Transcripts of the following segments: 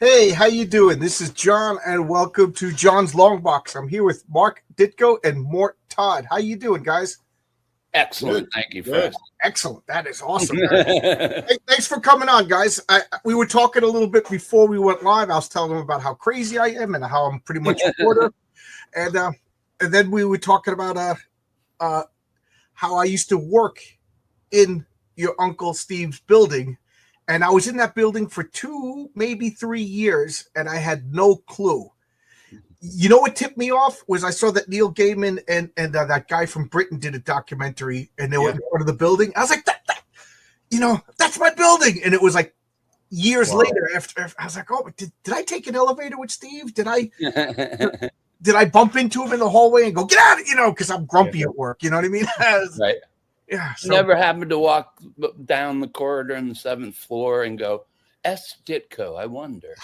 Hey, how you doing? This is John, and welcome to John's Longbox. I'm here with Mark Ditko and Mort Todd. How you doing, guys? Excellent. Thank you for asking. Excellent. That is awesome. Hey, thanks for coming on, guys. We were talking a little bit before we went live. I was telling them about how crazy I am and how I'm pretty much a reporter. And then we were talking about how I used to work in your Uncle Steve's building. And I was in that building for 2, maybe 3 years, and I had no clue. You know what tipped me off was I saw that Neil Gaiman and that guy from Britain did a documentary, and they were in front of the building. I was like, that's my building. And it was like years later after I was like, oh, did I take an elevator with Steve? Did I bump into him in the hallway and go, get out, because I'm grumpy at work. You know what I mean? Right. Yeah. So, never happened to walk down the corridor on the 7th floor and go, S. Ditko, I wonder.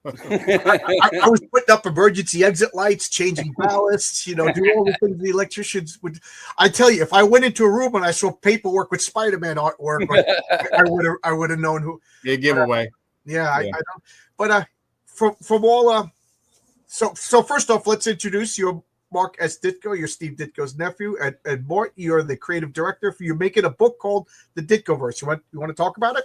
I was putting up emergency exit lights, changing ballasts, do all the things the electricians would. I tell you, if I went into a room and I saw paperwork with Spider-Man artwork, I would have known who. Yeah, giveaway. I don't. But from all, so first off, let's introduce you. Mark S. Ditko, you're Steve Ditko's nephew, and Mort, you're the creative director. You're making a book called The Ditkoverse. You want to talk about it?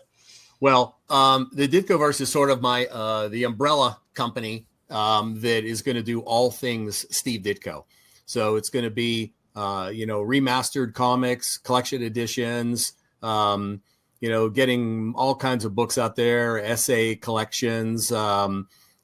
Well, the Ditkoverse is sort of my the umbrella company that is going to do all things Steve Ditko. So it's going to be remastered comics, collection editions, getting all kinds of books out there, essay collections.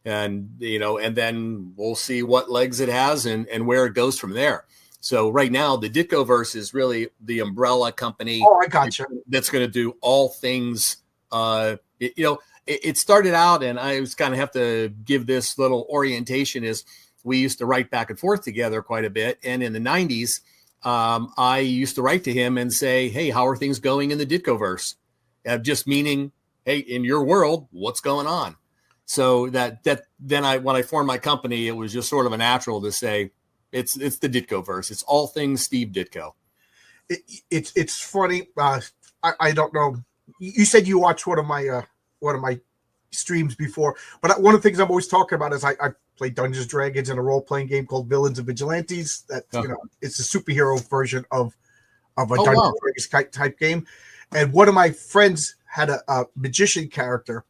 And then we'll see what legs it has and where it goes from there. So right now, the Ditkoverse is really the umbrella company. Oh, I gotcha. That's going to do all things. It started out, and I was kind of have to give this little orientation, is we used to write back and forth together quite a bit. And in the 90s, I used to write to him and say, hey, how are things going in the Ditkoverse? Just meaning, hey, in your world, what's going on? So then when I formed my company, it was just sort of a natural to say it's the Ditkoverse. It's all things Steve Ditko. It's funny. I don't know. You said you watched one of my streams before, but one of the things I'm always talking about is I play Dungeons and Dragons in a role playing game called Villains and Vigilantes. That it's a superhero version of a Dungeons and Dragons type game. And one of my friends had a magician character.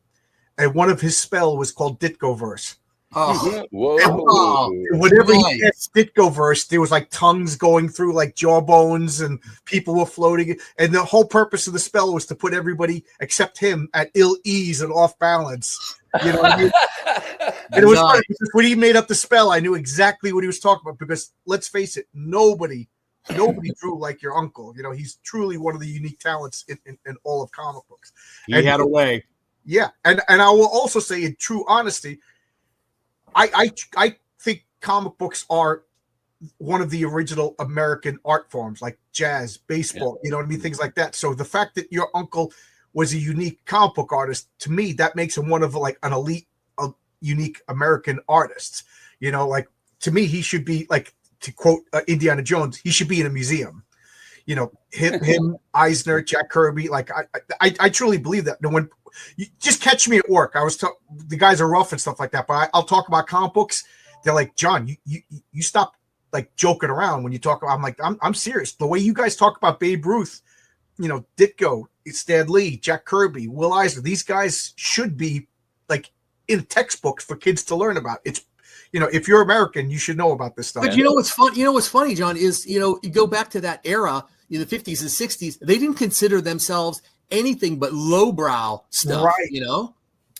And one of his spell was called Ditkoverse. Oh, whoa! And whenever he gets Ditkoverse, there was like tongues going through like jawbones, and people were floating. And the whole purpose of the spell was to put everybody except him at ill ease and off balance. You know what I mean? And it was funny because when he made up the spell, I knew exactly what he was talking about. Because let's face it, nobody drew like your uncle. He's truly one of the unique talents in all of comic books. He had a way. Yeah, and I will also say, in true honesty, I think comic books are one of the original American art forms, like jazz, baseball, you know what I mean, things like that. So the fact that your uncle was a unique comic book artist, to me, that makes him one of like an elite, unique American artists. To me, he should be, like, to quote Indiana Jones, he should be in a museum. Him, Eisner, Jack Kirby, like I truly believe that. When you just catch me at work, the guys are rough and stuff like that, but I'll talk about comic books. They're like, John, you stop like joking around when you talk about. I'm like, I'm serious. The way you guys talk about Babe Ruth, Ditko, Stan Lee, Jack Kirby, Will Eisner, these guys should be like in textbooks for kids to learn about. It's if you're American, you should know about this stuff. But what's fun? What's funny, John, is you go back to that era in the 50s and 60s. They didn't consider themselves anything but lowbrow stuff, right?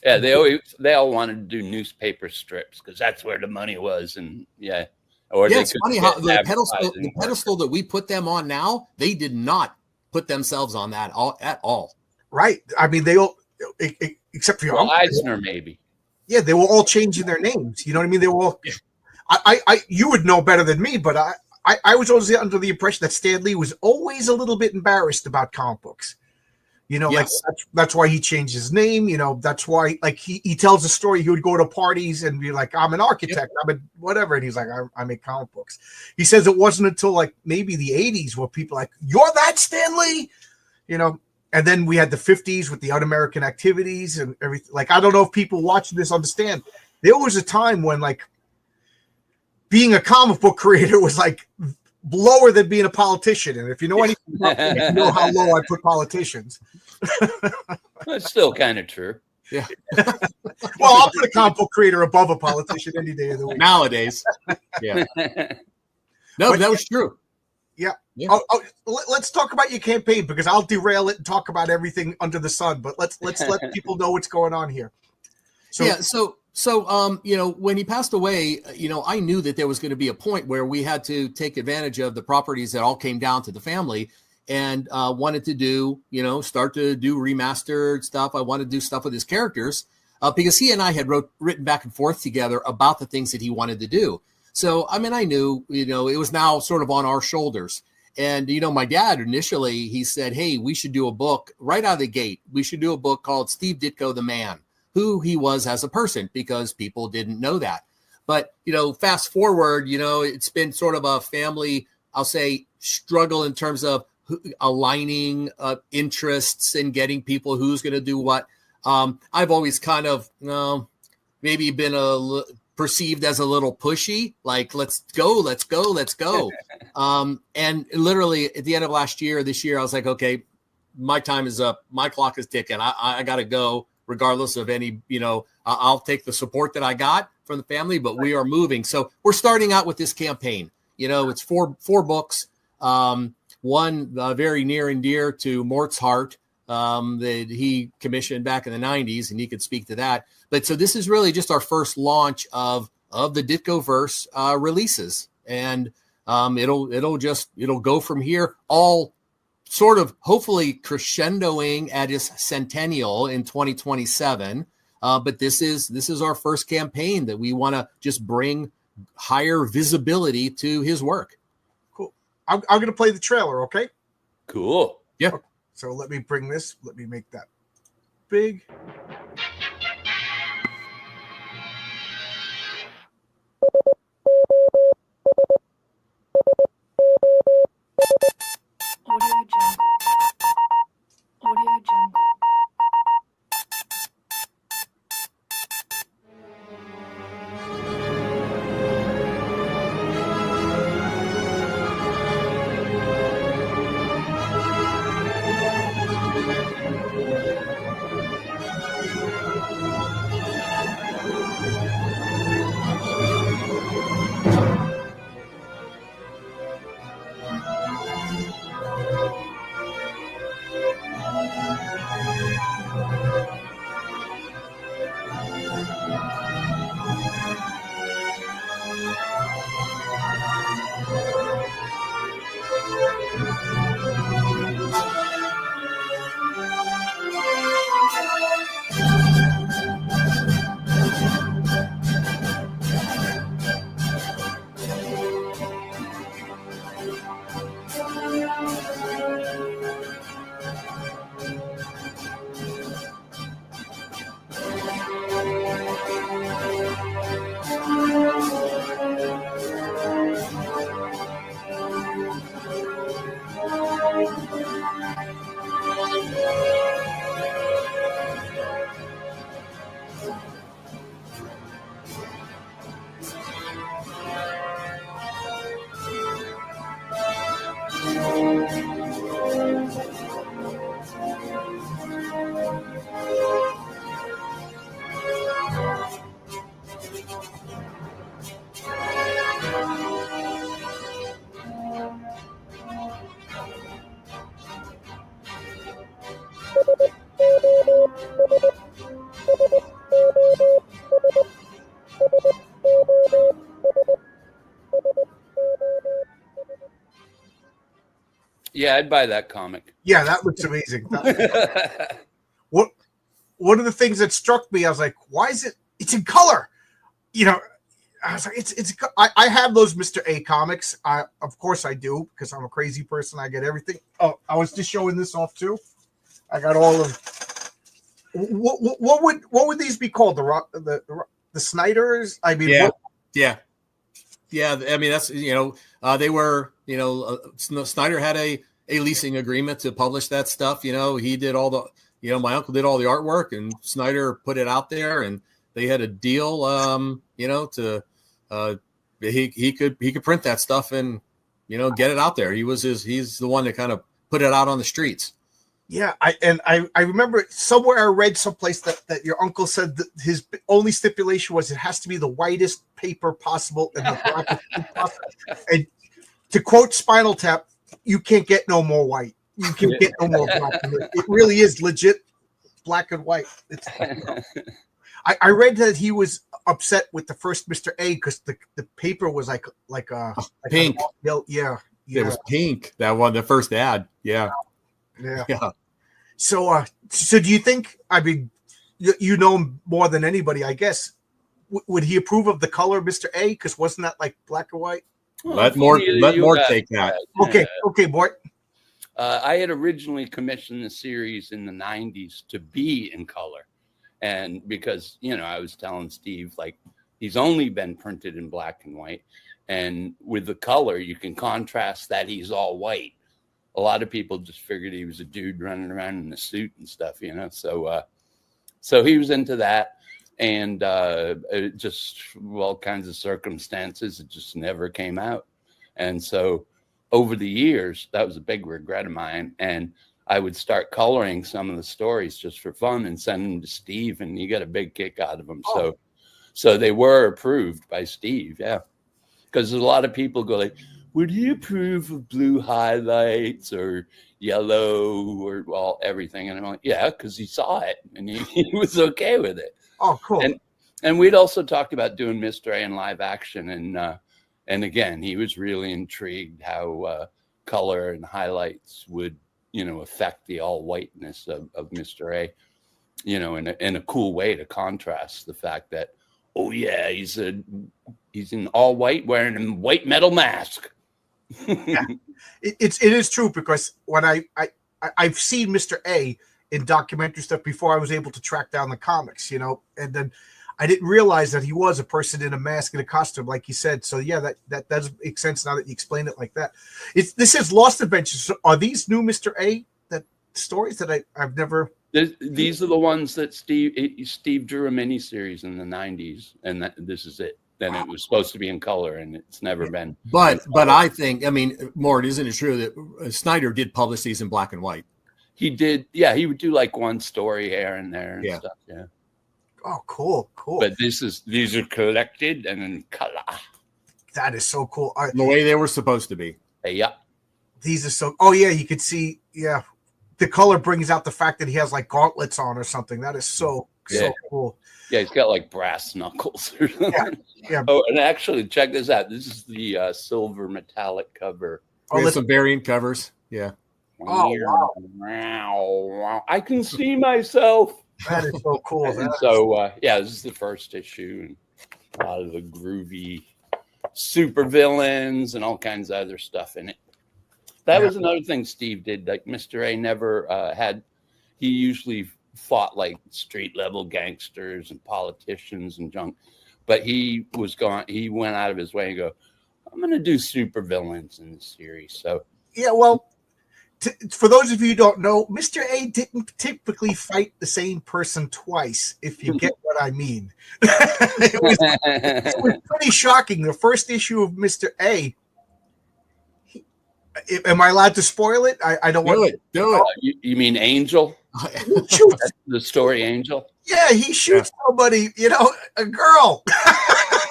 Yeah, they all wanted to do newspaper strips because that's where the money was, and it's funny how the pedestal that we put them on now, they did not put themselves on that at all. Right? I mean, they all except for your uncle, Eisner, maybe. Yeah, they were all changing their names. You know what I mean? They were all. I you would know better than me, but I was always under the impression that Stan Lee was always a little bit embarrassed about comic books. Like that's why he changed his name. That's why, like, he tells a story. He would go to parties and be like, I'm an architect, I'm a whatever. And he's like, I make comic books. He says it wasn't until like maybe the 80s where people like, you're that Stan Lee, And then we had the 50s with the Un-American Activities and everything. Like, I don't know if people watching this understand. There was a time when, like, being a comic book creator was, like, lower than being a politician. And if you know anything about me, you know how low I put politicians. That's still kind of true. Yeah. Well, I'll put a comic book creator above a politician any day of the week. Nowadays. Yeah. No, but that was true. Yeah. Yeah. Let's talk about your campaign, because I'll derail it and talk about everything under the sun. But let's let people know what's going on here. So you know, when he passed away, you know, I knew that there was going to be a point where we had to take advantage of the properties that all came down to the family, and wanted to do, you know, start to do remastered stuff. I wanted to do stuff with his characters because he and I had written back and forth together about the things that he wanted to do. So, I mean, I knew, you know, it was now sort of on our shoulders. And, you know, my dad initially, he said, hey, we should do a book right out of the gate. We should do a book called Steve Ditko, the Man, who he was as a person, because people didn't know that. But, you know, fast forward, you know, it's been sort of a family, I'll say, struggle in terms of aligning interests and getting people who's going to do what. I've always kind of, maybe been perceived as a little pushy, like, let's go. And literally at the end of this year, I was like, okay, my time is up. My clock is ticking. I got to go regardless of any, you know, I'll take the support that I got from the family, but we are moving. So we're starting out with this campaign. You know, it's four books. One very near and dear to Mort's heart that he commissioned back in the 90s, and he could speak to that. But so this is really just our first launch of the Ditko-verse releases, and it'll go from here, all sort of hopefully crescendoing at his centennial in 2027. But this is our first campaign that we want to just bring higher visibility to his work. Cool. I'm going to play the trailer. Okay. Cool. Yeah. Okay. So let me bring this. Let me make that big. Audio Jungle. Audio Jungle. Yeah, I'd buy that comic. Yeah, that looks amazing. One of the things that struck me, I was like, why is it's in color? You know, I was like, I have those Mr. A comics. Of course I do, because I'm a crazy person. I get everything. Oh, I was just showing this off too. I got all of what would these be called? The Snyders? I mean, yeah. I mean, that's, you know, they were, you know, Snyder had a leasing agreement to publish that stuff. He did all the, my uncle did all the artwork, and Snyder put it out there, and they had a deal, to he could print that stuff and, get it out there. He's the one that kind of put it out on the streets. Yeah, I remember somewhere I read someplace that your uncle said that his only stipulation was it has to be the whitest paper possible and the blackest ink possible. And to quote Spinal Tap, you can't get no more white. You can get no more black. It really is legit black and white. I read that he was upset with the first Mr. A because the paper was like pink. Yeah. It was pink. That one, the first ad. Yeah. So do you think? I mean, you know him more than anybody, I guess. Would he approve of the color, Mr. A? Because wasn't that like black and white? Let Mort take that. Okay, Mort. I had originally commissioned the series in the 90s to be in color. And because, I was telling Steve, like, he's only been printed in black and white. And with the color, you can contrast that he's all white. A lot of people just figured he was a dude running around in a suit and stuff, So he was into that. And it just, all kinds of circumstances, it just never came out. And so over the years, that was a big regret of mine. And I would start coloring some of the stories just for fun and send them to Steve, and he got a big kick out of them. Oh. So they were approved by Steve. Yeah. Because a lot of people go like, would he approve of blue highlights or yellow or everything? And I'm like, yeah, because he saw it and he was okay with it. Oh, cool. And we'd also talked about doing Mr. A in live action. And again, he was really intrigued how color and highlights would, affect the all whiteness of Mr. A, in a cool way to contrast the fact that, oh yeah, he's in all white wearing a white metal mask. Yeah. It is true, because when I've seen Mr. A in documentary stuff before I was able to track down the comics, and then I didn't realize that he was a person in a mask and a costume, like you said. So yeah, that does make sense now that you explain it like that. This is Lost Adventures. So are these new Mr. A stories that I've never? These are the ones that Steve drew a miniseries in the 90s, and this is it. Then it was supposed to be in color, and it's never been. But I think, Mort, isn't it true that Snyder did publish these in black and white? He did. Yeah, he would do like one story here and there and stuff. Yeah. Oh, cool. But these are collected and in color. That is so cool. The way they were supposed to be. Yeah. These are so. Oh yeah, you could see. Yeah, the color brings out the fact that he has like gauntlets on or something. That is so cool. Yeah, he's got like brass knuckles or something. Yeah. Oh, and actually, check this out. This is the silver metallic cover. We have some variant covers. Yeah. Oh wow! I can see myself. That is so cool. And so, this is the first issue, and a lot of the groovy super villains and all kinds of other stuff in it. That was another thing Steve did. Like Mr. A never he usually fought like street level gangsters and politicians and junk, but he went out of his way and go, I'm going to do super villains in this series. So, yeah, well, for those of you who don't know, Mr. A didn't typically fight the same person twice, if you get what I mean. It was pretty shocking. The first issue of Mr. A, am I allowed to spoil it? I don't want to. Do it. You mean Angel? The story Angel? Yeah, he shoots somebody, a girl.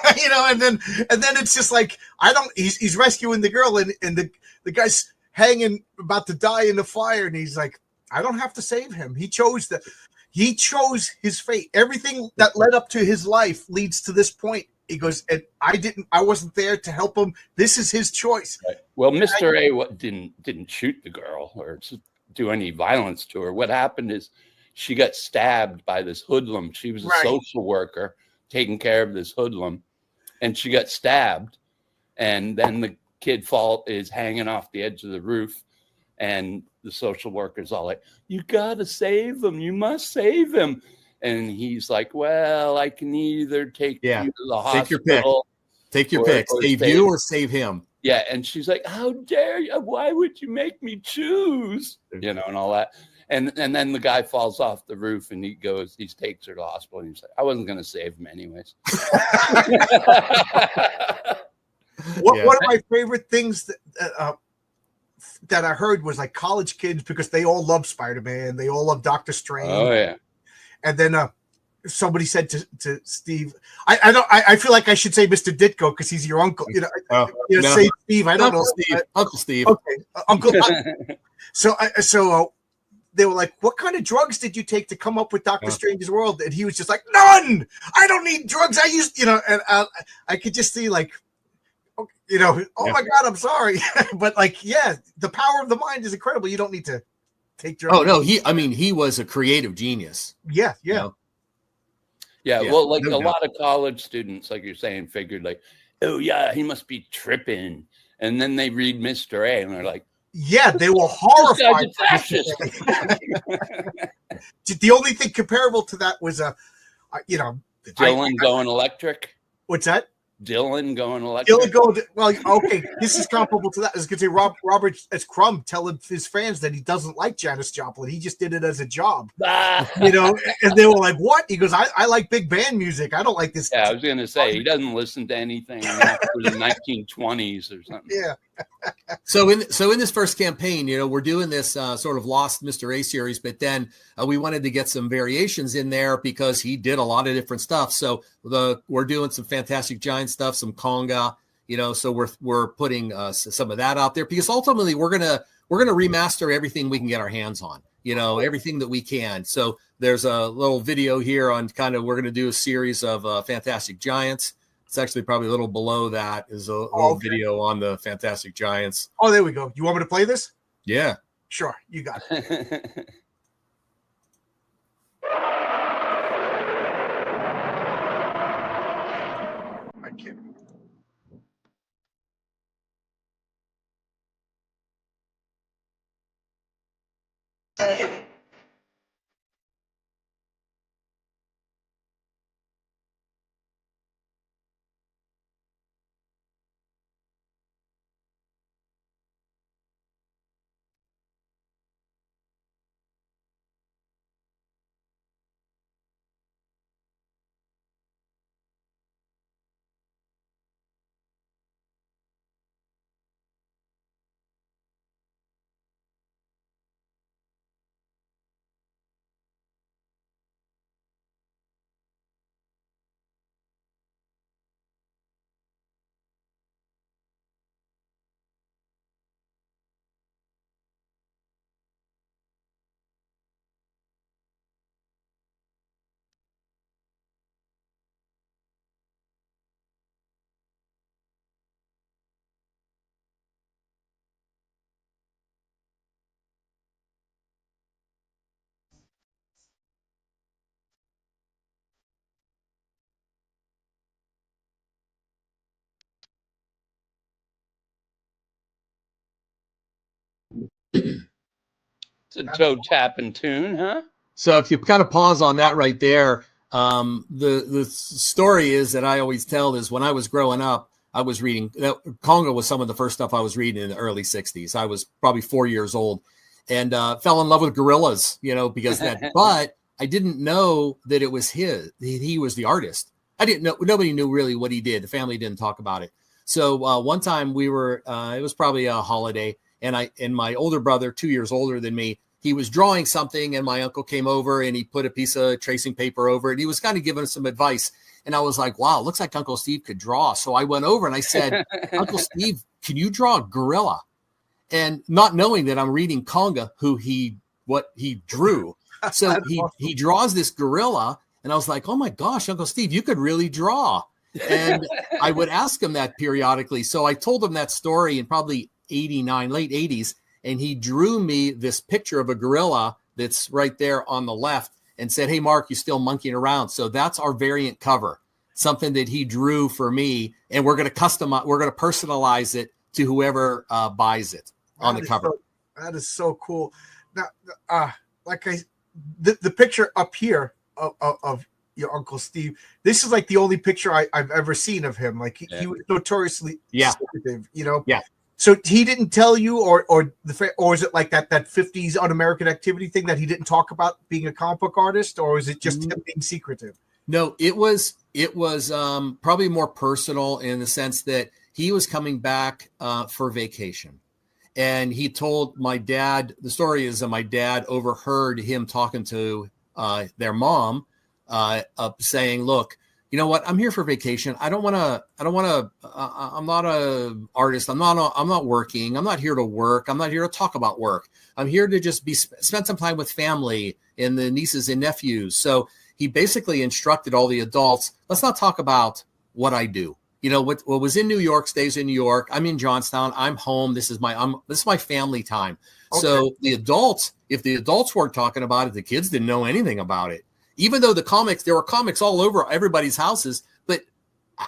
And then it's just like, he's rescuing the girl, and the guy's hanging, about to die in the fire, and he's like, I don't have to save him. He chose his fate. Everything that led up to his life leads to this point. He goes, and I wasn't there to help him. This is his choice. Right. Well, Mr. A didn't shoot the girl or do any violence to her. What happened is she got stabbed by this hoodlum. She was a social worker taking care of this hoodlum, and she got stabbed, and then the kid is hanging off the edge of the roof, and the social worker's all like, you gotta save him, you must save him. And he's like, well, I can either take you to the hospital. Take your pick. Save you or save him. Yeah, and she's like, "How dare you? Why would you make me choose?" You know, and all that. And then the guy falls off the roof, and he takes her to the hospital, and he's like, "I wasn't going to save him anyways." One of my favorite things that I heard was like college kids, because they all love Spider-Man, they all love Doctor Strange. Oh yeah. And then somebody said to Steve, I feel like I should say Mr. Ditko because he's your uncle. You know, no. Say Steve. I don't know. Steve. Uncle Steve. Okay, Uncle. So they were like, "What kind of drugs did you take to come up with Doctor Strange's world?" And he was just like, "None. I don't need drugs. I used, you know." And I could just see like, you know, oh my God, I'm sorry, but like, yeah, the power of the mind is incredible. You don't need to take drugs. Oh no, he was a creative genius. Yeah. You know? Yeah, well, like a lot of college students, like you're saying, figured like, oh yeah, he must be tripping, and then they read Mr. A, and they're like, yeah, they were horrified. The only thing comparable to that was you know, Dylan going electric. What's that? Dylan going electric. Dylan going. Well, okay, this is comparable to that. I was going to say Robert as Crumb telling his fans that he doesn't like Janis Joplin. He just did it as a job, you know. And they were like, "What?" He goes, "I like big band music. I don't like this." Yeah, I was going to say he doesn't listen to anything after the 1920s or something. Yeah. So in this first campaign, you know, we're doing this sort of Lost Mr. A series, but then we wanted to get some variations in there because he did a lot of different stuff. So we're doing some Fantastic Giant stuff, some conga, you know. So we're putting some of that out there because ultimately we're gonna remaster everything we can get our hands on, you know, everything that we can. So there's a little video here on we're gonna do a series of Fantastic Giants. It's actually probably a little below that is a little video on the Fantastic Giants. Oh, there we go. You want me to play this? Yeah. Sure. You got it. I can't. It's a toe tapping tune, huh? So if you kind of pause on that right there, the story is that I always tell is when I was growing up, I was reading Conga was some of the first stuff I was reading in the early 60s. I was probably 4 years old and fell in love with gorillas, you know, because that, but I didn't know that it was he was the artist. I didn't know, nobody knew really what he did. The family didn't talk about it. So one time we were, it was probably a holiday and my older brother, 2 years older than me, he was drawing something and my uncle came over and he put a piece of tracing paper over it. He was kind of giving us some advice. And I was like, wow, looks like Uncle Steve could draw. So I went over and I said, Uncle Steve, can you draw a gorilla? And not knowing that I'm reading Conga, what he drew. So he draws this gorilla. And I was like, oh my gosh, Uncle Steve, you could really draw. And I would ask him that periodically. So I told him that story in probably 89, late 80s. And he drew me this picture of a gorilla that's right there on the left and said, hey, Mark, you're still monkeying around. So that's our variant cover, something that he drew for me. And we're going to personalize it to whoever buys it on the cover. That is so cool. Now, the picture up here of your Uncle Steve. This is like the only picture I've ever seen of him. Like he was notoriously secretive, you know. Yeah. So he didn't tell you, or is it like that 50s Un-American Activity thing that he didn't talk about being a comic book artist, or is it just him being secretive? No, it was probably more personal in the sense that he was coming back for vacation. And he told my dad, the story is that my dad overheard him talking to their mom saying, look, you know what? I'm here for vacation. I'm not an artist. I'm not working. I'm not here to work. I'm not here to talk about work. I'm here to just spend some time with family and the nieces and nephews. So he basically instructed all the adults, let's not talk about what I do. You know, what was in New York stays in New York. I'm in Johnstown. I'm home. This is my family time. Okay. So the adults, if the adults weren't talking about it, the kids didn't know anything about it. Even though there were comics all over everybody's houses, but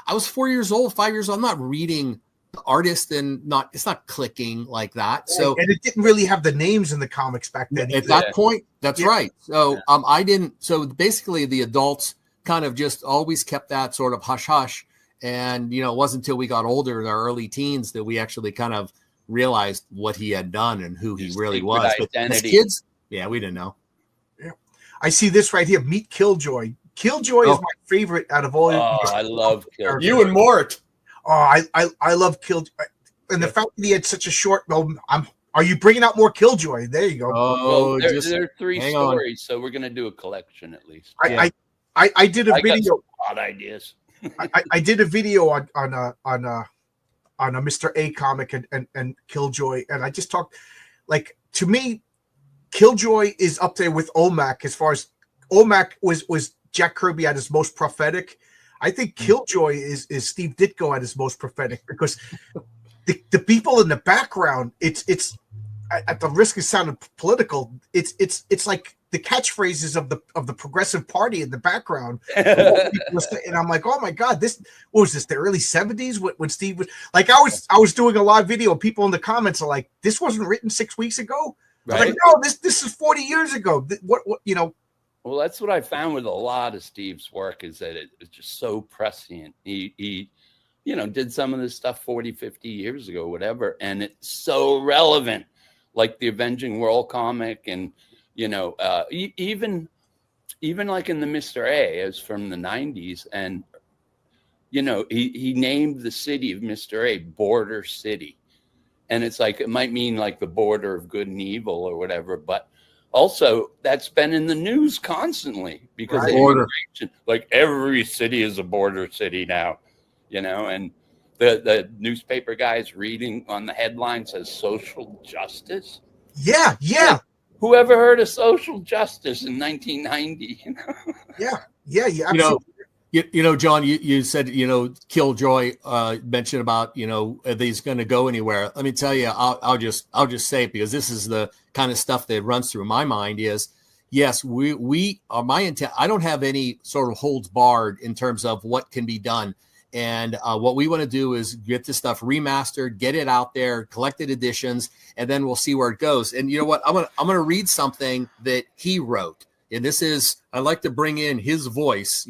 I was 4 years old, 5 years old. I'm not reading the artist and it's not clicking like that. So, and it didn't really have the names in the comics back then. At that point, that's right. So I didn't. So basically, the adults kind of just always kept that sort of hush hush. And, you know, it wasn't until we got older in our early teens that we actually kind of realized what he had done and who he really was. But as kids, we didn't know. Yeah. I see this right here. Meet Killjoy. Killjoy is my favorite out of all. I love Killjoy. You and Mort. Oh, I love Killjoy. And the fact that he had such a short, are you bringing out more Killjoy? There you go. Oh, well, there are 3 stories, so we're going to do a collection at least. I did a video. Odd ideas. I did a video on a Mr. A comic and Killjoy, and I just talked, like, to me, Killjoy is up there with OMAC as far as OMAC was Jack Kirby at his most prophetic. I think Killjoy is Steve Ditko at his most prophetic, because the people in the background, it's at the risk of sounding political, it's like the catchphrases of the Progressive Party in the background. And I'm like, oh my God, what was this, the early 70s when Steve was like, I was doing a live video, people in the comments are like, this wasn't written 6 weeks ago. Right. Like, no, this is 40 years ago. What you know? Well, that's what I found with a lot of Steve's work, is that it's just so prescient. He did some of this stuff 40, 50 years ago, whatever, and it's so relevant, like the Avenging World comic, and even like in the Mr. A is from the 90s, and he named the city of Mr. A Border City, and it's like, it might mean like the border of good and evil or whatever, but also that's been in the news constantly, because like every city is a border city now, and the newspaper guys reading on the headline says social justice. Yeah. Like, whoever heard of social justice in 1990? Yeah, absolutely. John, you said, Killjoy mentioned about, are these going to go anywhere? Let me tell you, I'll just say it, because this is the kind of stuff that runs through my mind is, yes, we are my intent. I don't have any sort of holds barred in terms of what can be done. And what we want to do is get this stuff remastered, get it out there, collected editions, and then we'll see where it goes. And you know what? I'm gonna read something that he wrote. And this is, I like to bring in his voice,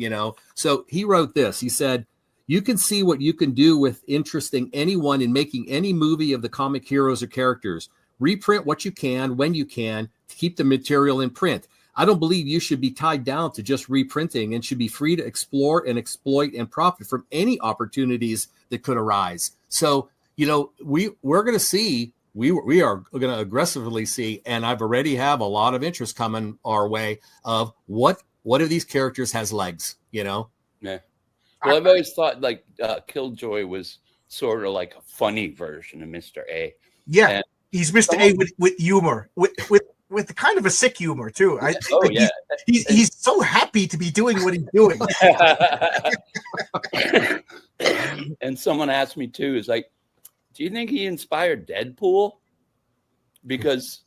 So he wrote this. He said, you can see what you can do with interesting anyone in making any movie of the comic heroes or characters. Reprint what you can when you can to keep the material in print. I don't believe you should be tied down to just reprinting, and should be free to explore and exploit and profit from any opportunities that could arise. So, we're going to see, we are going to aggressively see, and I've already have a lot of interest coming our way of what of these characters has legs, Yeah. Well, I've always thought like Killjoy was sort of like a funny version of Mr. A. Yeah. And he's Mr. A with humor, with kind of a sick humor too. He's so happy to be doing what he's doing. And someone asked me too, is like, do you think he inspired Deadpool? Because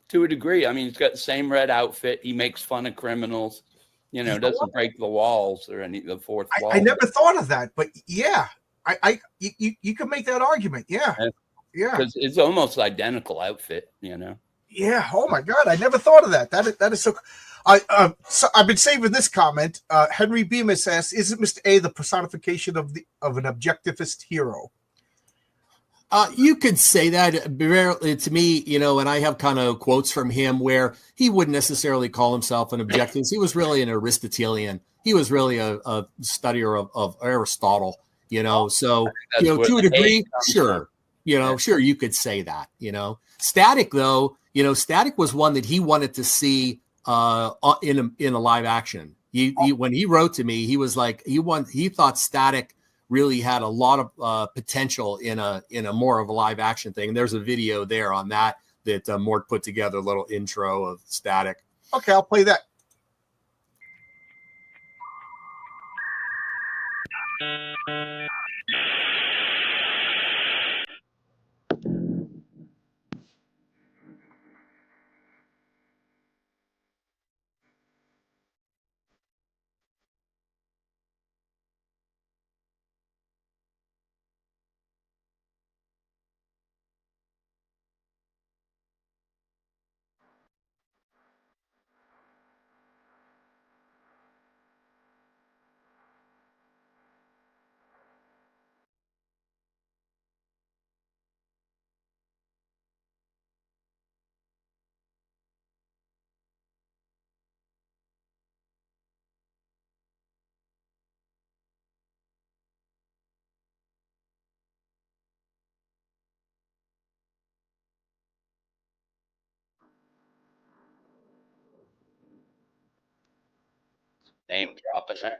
to a degree, I mean, he's got the same red outfit. He makes fun of criminals, doesn't break the walls or the fourth wall. I never thought of that, but yeah, you can make that argument. Yeah. Because it's almost identical outfit, Yeah. Oh my God, I never thought of that. That is so. So I've been saving this comment. Henry Bemis asks, "Isn't Mr. A the personification of an objectivist hero?" You could say that. To me, you know, and I have kind of quotes from him where he wouldn't necessarily call himself an objectivist. He was really an Aristotelian. He was really a studier of Aristotle, you know. So, you know, to a degree, sure. You know, sure, you could say that, you know. Static, though, you know, Static was one that he wanted to see in a live action. When he wrote to me, he was like, he thought Static really had a lot of potential in a more of a live action thing. And there's a video there on that Mort put together, a little intro of Static. Okay, I'll play that. Name dropping there.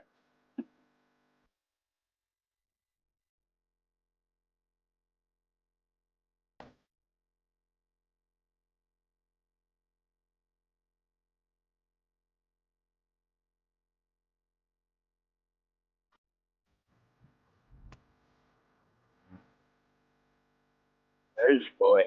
There's boy.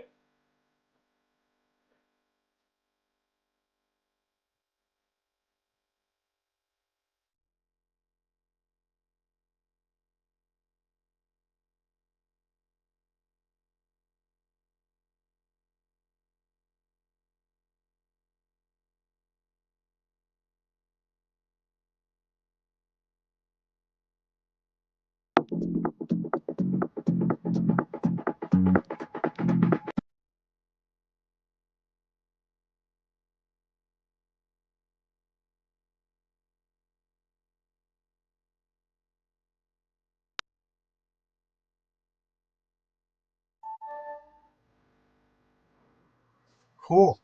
Cool.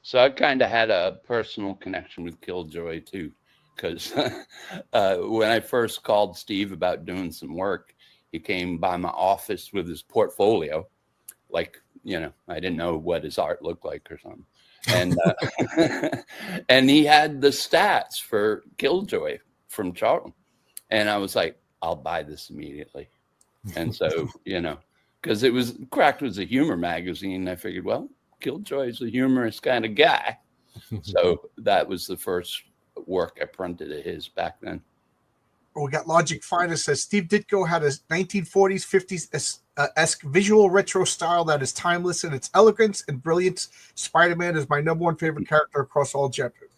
So I kind of had a personal connection with Killjoy too, because when I first called Steve about doing some work, he came by my office with his portfolio. Like, you know, I didn't know what his art looked like or something. And and he had the stats for Killjoy from Charlton. And I was like, I'll buy this immediately. And so, you know, because it was Cracked was a humor magazine. I figured, well, Killjoy's a humorous kind of guy. So that was the first work I printed of his back then. We got Logic Finder says Steve Ditko had a 1940s, 50s esque visual retro style that is timeless in its elegance and brilliance. Spider-Man is my #1 favorite character across all genders.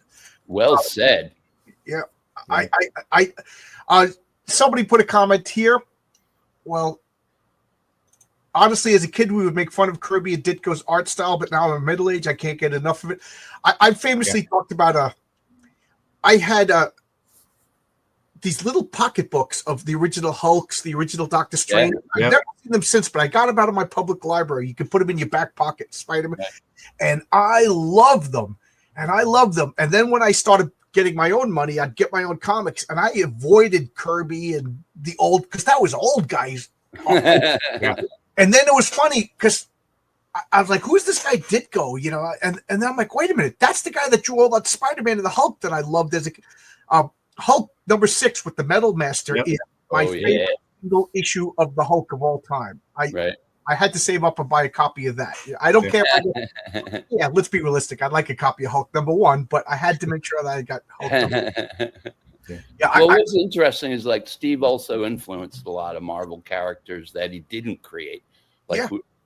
Well said. Yeah. Somebody put a comment here. Well, honestly, as a kid, we would make fun of Kirby and Ditko's art style, but now I'm middle age, I can't get enough of it. I famously talked about I had these little pocketbooks of the original Hulks, the original Doctor Strange. Yeah. I've never seen them since, but I got them out of my public library. You can put them in your back pocket, Spider-Man. And I love them. And then when I started getting my own money, I'd get my own comics. And I avoided Kirby and the old, because that was old guys. Yeah. And then it was funny because I was like, who's this guy Ditko? You know, and then I'm like, wait a minute, that's the guy that drew all that Spider-Man and the Hulk that I loved as a Hulk #6 with the Metal Master is my favorite single issue of the Hulk of all time. I had to save up and buy a copy of that. I don't care. Yeah, let's be realistic. I'd like a copy of Hulk #1, but I had to make sure that I got Hulk Well, what's interesting is like Steve also influenced a lot of Marvel characters that he didn't create.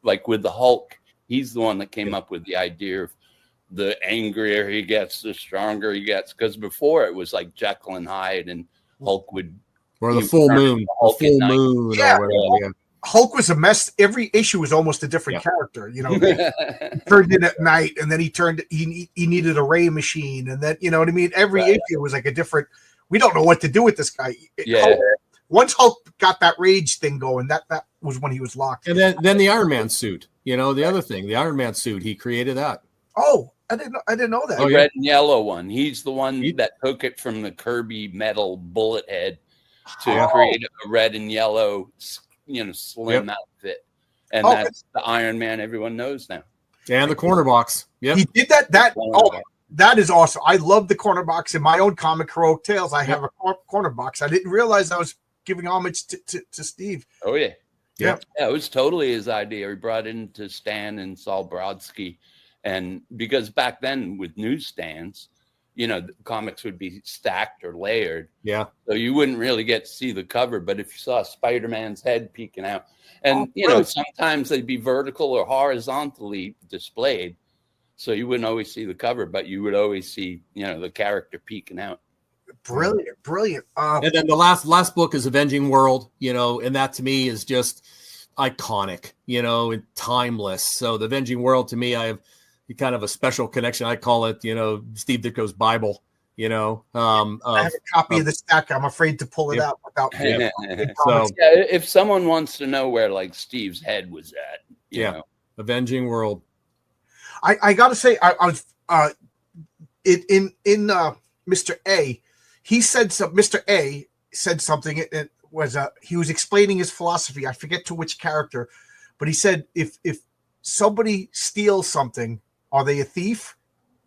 Like with the Hulk, he's the one that came up with the idea of the angrier he gets, the stronger he gets. Because before it was like Jekyll and Hyde, and Hulk would, or the full moon, or Yeah. whatever. Yeah. Hulk was a mess. Every issue was almost a different character. You know, he turned in at night, and then he needed a ray machine, and then, you know what I mean. Every issue was like a different. We don't know what to do with this guy. Yeah. Once Hulk got that rage thing going, that was when he was locked. And then the Iron Man suit. You know, the other thing, the Iron Man suit, he created that. Oh, I didn't know that. The red and yellow one. He's the one that took it from the Kirby metal bullet head to create a red and yellow, you know, slim outfit. And that's the Iron Man everyone knows now. And the corner box. Yeah. He did that. That is awesome. I love the corner box. In my own comic, Heroic Tales, I have a corner box. I didn't realize I was giving homage to Steve. Oh, yeah. Yeah. Yeah, it was totally his idea. He brought it into Stan and Saul Brodsky. And because back then with newsstands, you know, the comics would be stacked or layered. Yeah. So you wouldn't really get to see the cover. But if you saw Spider-Man's head peeking out, and, you know, sometimes they'd be vertical or horizontally displayed. So you wouldn't always see the cover, but you would always see, you know, the character peeking out. Brilliant. And then the last book is Avenging World, you know, and that to me is just iconic, you know, and timeless. So the Avenging World, to me, I have kind of a special connection. I call it, you know, Steve Ditko's Bible, you know. I have a copy of the stack. I'm afraid to pull it out without. So if someone wants to know where like Steve's head was at, you know. Avenging World. I gotta say, I was in Mr. A. Mr. A said something. It was he was explaining his philosophy. I forget to which character, but he said if somebody steals something, are they a thief?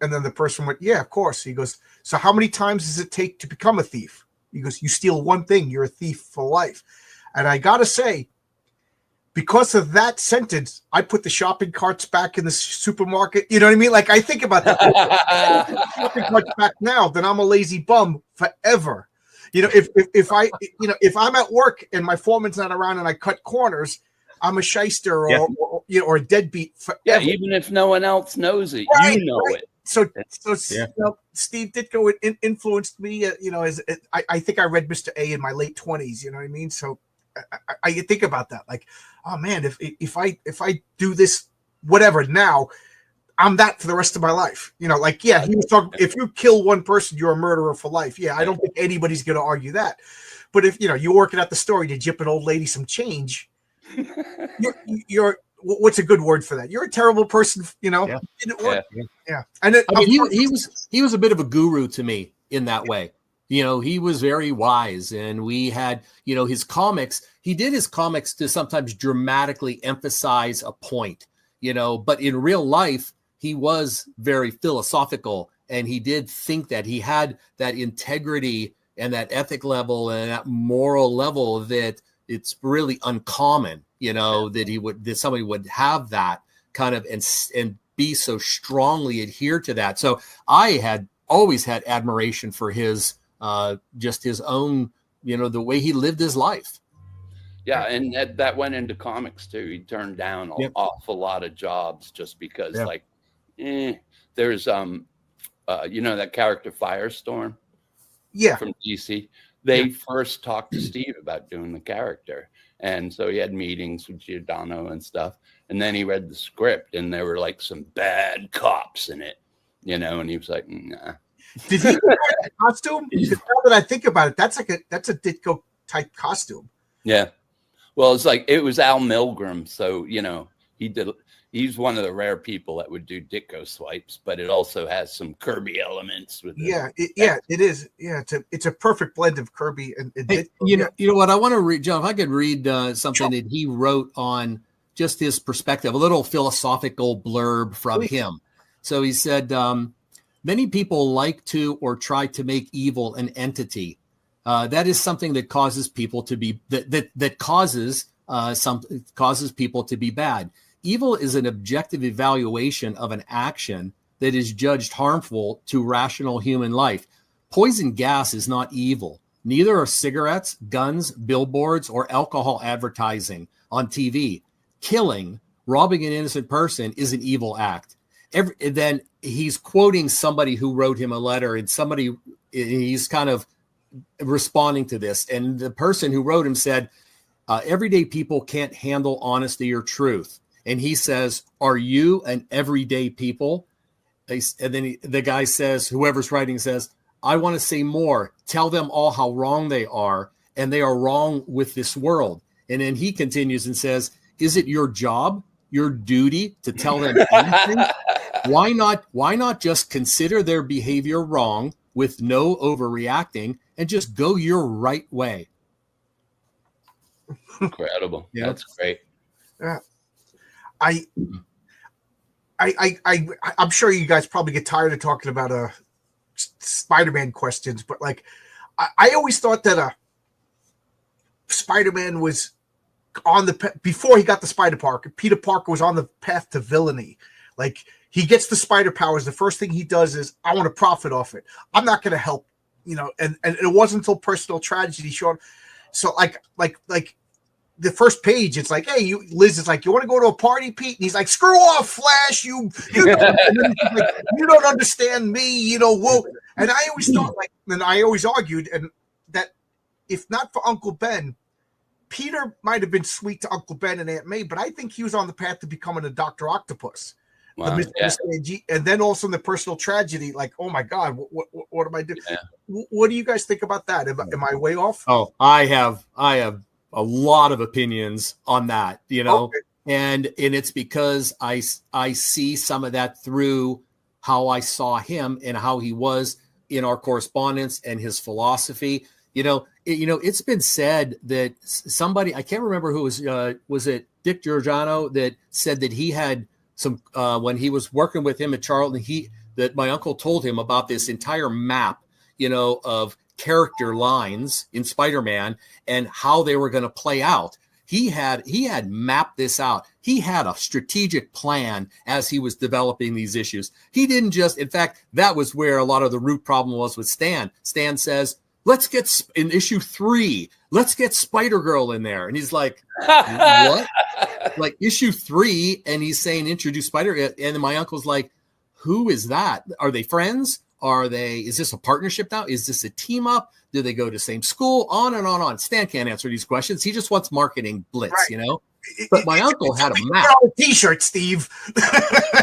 And then the person went, yeah, of course. He goes, so how many times does it take to become a thief? He goes, you steal one thing, you're a thief for life. And I gotta say, because of that sentence, I put the shopping carts back in the supermarket. You know what I mean? Like, I think about that. Shopping carts back now, then I'm a lazy bum forever. You know, if I'm at work and my foreman's not around and I cut corners, I'm a shyster or a deadbeat forever. Yeah, even if no one else knows it, you know it. So you know, Steve Ditko influenced me. You know, I think I read Mr. A in my late 20s. You know what I mean? So I think about that, like, oh man, if I do this whatever now, I'm that for the rest of my life. You know, like, yeah, he was talking, if you kill one person, you're a murderer for life. Yeah, I don't think anybody's going to argue that. But if, you know, you're working at the store, you jip an old lady some change, you're what's a good word for that? You're a terrible person, you know. Yeah. It didn't work. Yeah. And I mean, he was a bit of a guru to me in that way. You know, he was very wise, and we had, you know, his comics. He did his comics to sometimes dramatically emphasize a point, you know, but in real life, he was very philosophical, and he did think that he had that integrity and that ethic level and that moral level that it's really uncommon, you know, that somebody would have that kind of and be so strongly adhere to that. So I had always had admiration for his just his own, you know, the way he lived his life. Yeah, and that went into comics too. He turned down an awful lot of jobs just because, like, there's you know, that character Firestorm, from DC. They first talked to Steve about doing the character, and so he had meetings with Giordano and stuff. And then he read the script, and there were like some bad cops in it, you know, and he was like, nah. Did he wear a costume? Now that I think about it, that's a Ditko type costume. Yeah. Well, it's like, it was Al Milgrom. So, you know, he's one of the rare people that would do Ditko swipes, but it also has some Kirby elements with it. It is. Yeah. It's a perfect blend of Kirby and Ditko. You know what? I want to read, John, if I could read something that he wrote on just his perspective, a little philosophical blurb from him. So he said, many people like to or try to make evil an entity. That is something that causes people to be causes people to be bad. Evil is an objective evaluation of an action that is judged harmful to rational human life. Poison gas is not evil. Neither are cigarettes, guns, billboards, or alcohol advertising on TV. Killing, robbing an innocent person is an evil act. then he's quoting somebody who wrote him a letter, and he's kind of responding to this. And the person who wrote him said, everyday people can't handle honesty or truth. And he says, are you an everyday people? And then the guy says, whoever's writing says, I want to say more. Tell them all how wrong they are, and they are wrong with this world. And then he continues and says, is it your job, your duty to tell them anything? Why not just consider their behavior wrong with no overreacting and just go your right way? Incredible. Yeah. That's great. Yeah. I'm sure you guys probably get tired of talking about Spider-Man questions, but like I always thought that Spider-Man was on before he got the Spider Parker. Peter Parker was on the path to villainy. Like he gets the spider powers. The first thing he does is, I want to profit off it. I'm not going to help, and it wasn't until personal tragedy showed. So like the first page, it's like, hey, Liz is like, you want to go to a party, Pete? And he's like, screw off, Flash. You don't understand me, whoa. And I always thought and I always argued that if not for Uncle Ben, Peter might have been sweet to Uncle Ben and Aunt May, but I think he was on the path to becoming a Dr. Octopus. Wow, and then also in the personal tragedy, like, oh my God, what am I doing? Yeah. What do you guys think about that? Am I way off? Oh, I have a lot of opinions on that, okay. and it's because I see some of that through how I saw him and how he was in our correspondence and his philosophy. It's been said that somebody, I can't remember who was it Dick Giorgiano, that said that he had some, when he was working with him at Charlton, that my uncle told him about this entire map, of character lines in Spider-Man and how they were going to play out. He had mapped this out. He had a strategic plan as he was developing these issues. He didn't just, in fact, that was where a lot of the root problem was with Stan. Stan says, let's get in issue 3, let's get Spider-Girl in there. And he's like, what? Like issue 3. And he's saying, introduce Spider. And then my uncle's like, who is that? Are they friends? Is this a partnership now? Is this a team up? Do they go to the same school? On and on and on. Stan can't answer these questions. He just wants marketing blitz, right. But my uncle had a map. On a t-shirt, Steve.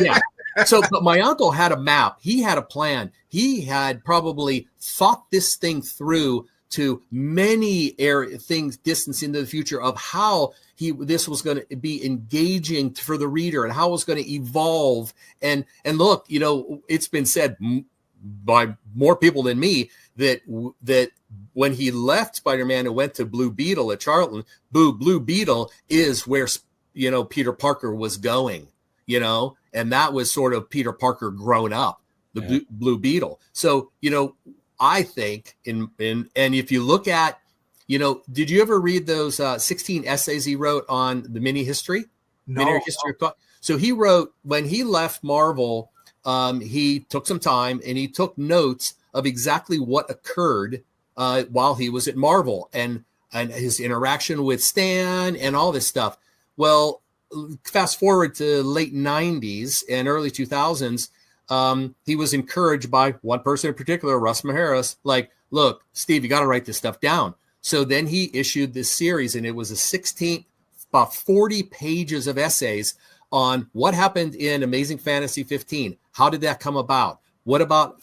Yeah. But my uncle had a map. He had a plan. He had probably thought this thing through to many things distance into the future of how this was going to be engaging for the reader and how it was going to evolve. And look, it's been said by more people than me that when he left Spider-Man and went to Blue Beetle at Charlton, Blue Beetle is where Peter Parker was going, and that was sort of Peter Parker grown up, the Blue Beetle. So I think and if you look at, did you ever read those 16 essays he wrote on the mini history? No. Mini history of thought. So he wrote, when he left Marvel, he took some time and he took notes of exactly what occurred while he was at Marvel and his interaction with Stan and all this stuff. Well, fast forward to late 90s and early 2000s, he was encouraged by one person in particular, Russ Maharis, like, look, Steve, you got to write this stuff down. So then he issued this series, and it was about 40 pages of essays on what happened in Amazing Fantasy 15. How did that come about? What about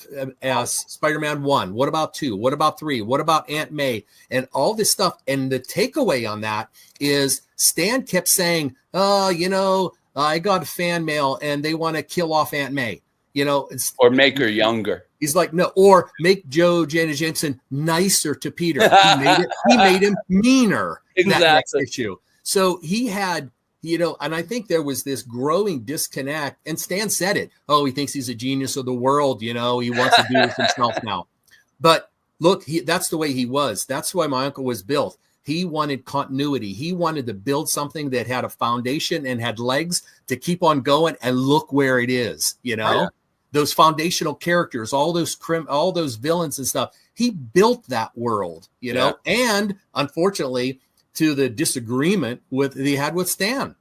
Spider-Man 1? What about 2? What about 3? What about Aunt May? And all this stuff. And the takeaway on that is Stan kept saying, I got fan mail and they want to kill off Aunt May. Or make her younger. He's like, no, or make Joe Janet Jameson nicer to Peter. He made him meaner. Exactly. That next issue. So he had, and I think there was this growing disconnect. And Stan said it. Oh, he thinks he's a genius of the world. He wants to do this himself now. But look, that's the way he was. That's why my uncle was built. He wanted continuity. He wanted to build something that had a foundation and had legs to keep on going. And look where it is. Those foundational characters, all those villains and stuff. He built that world. And unfortunately, to the disagreement he had with Stan.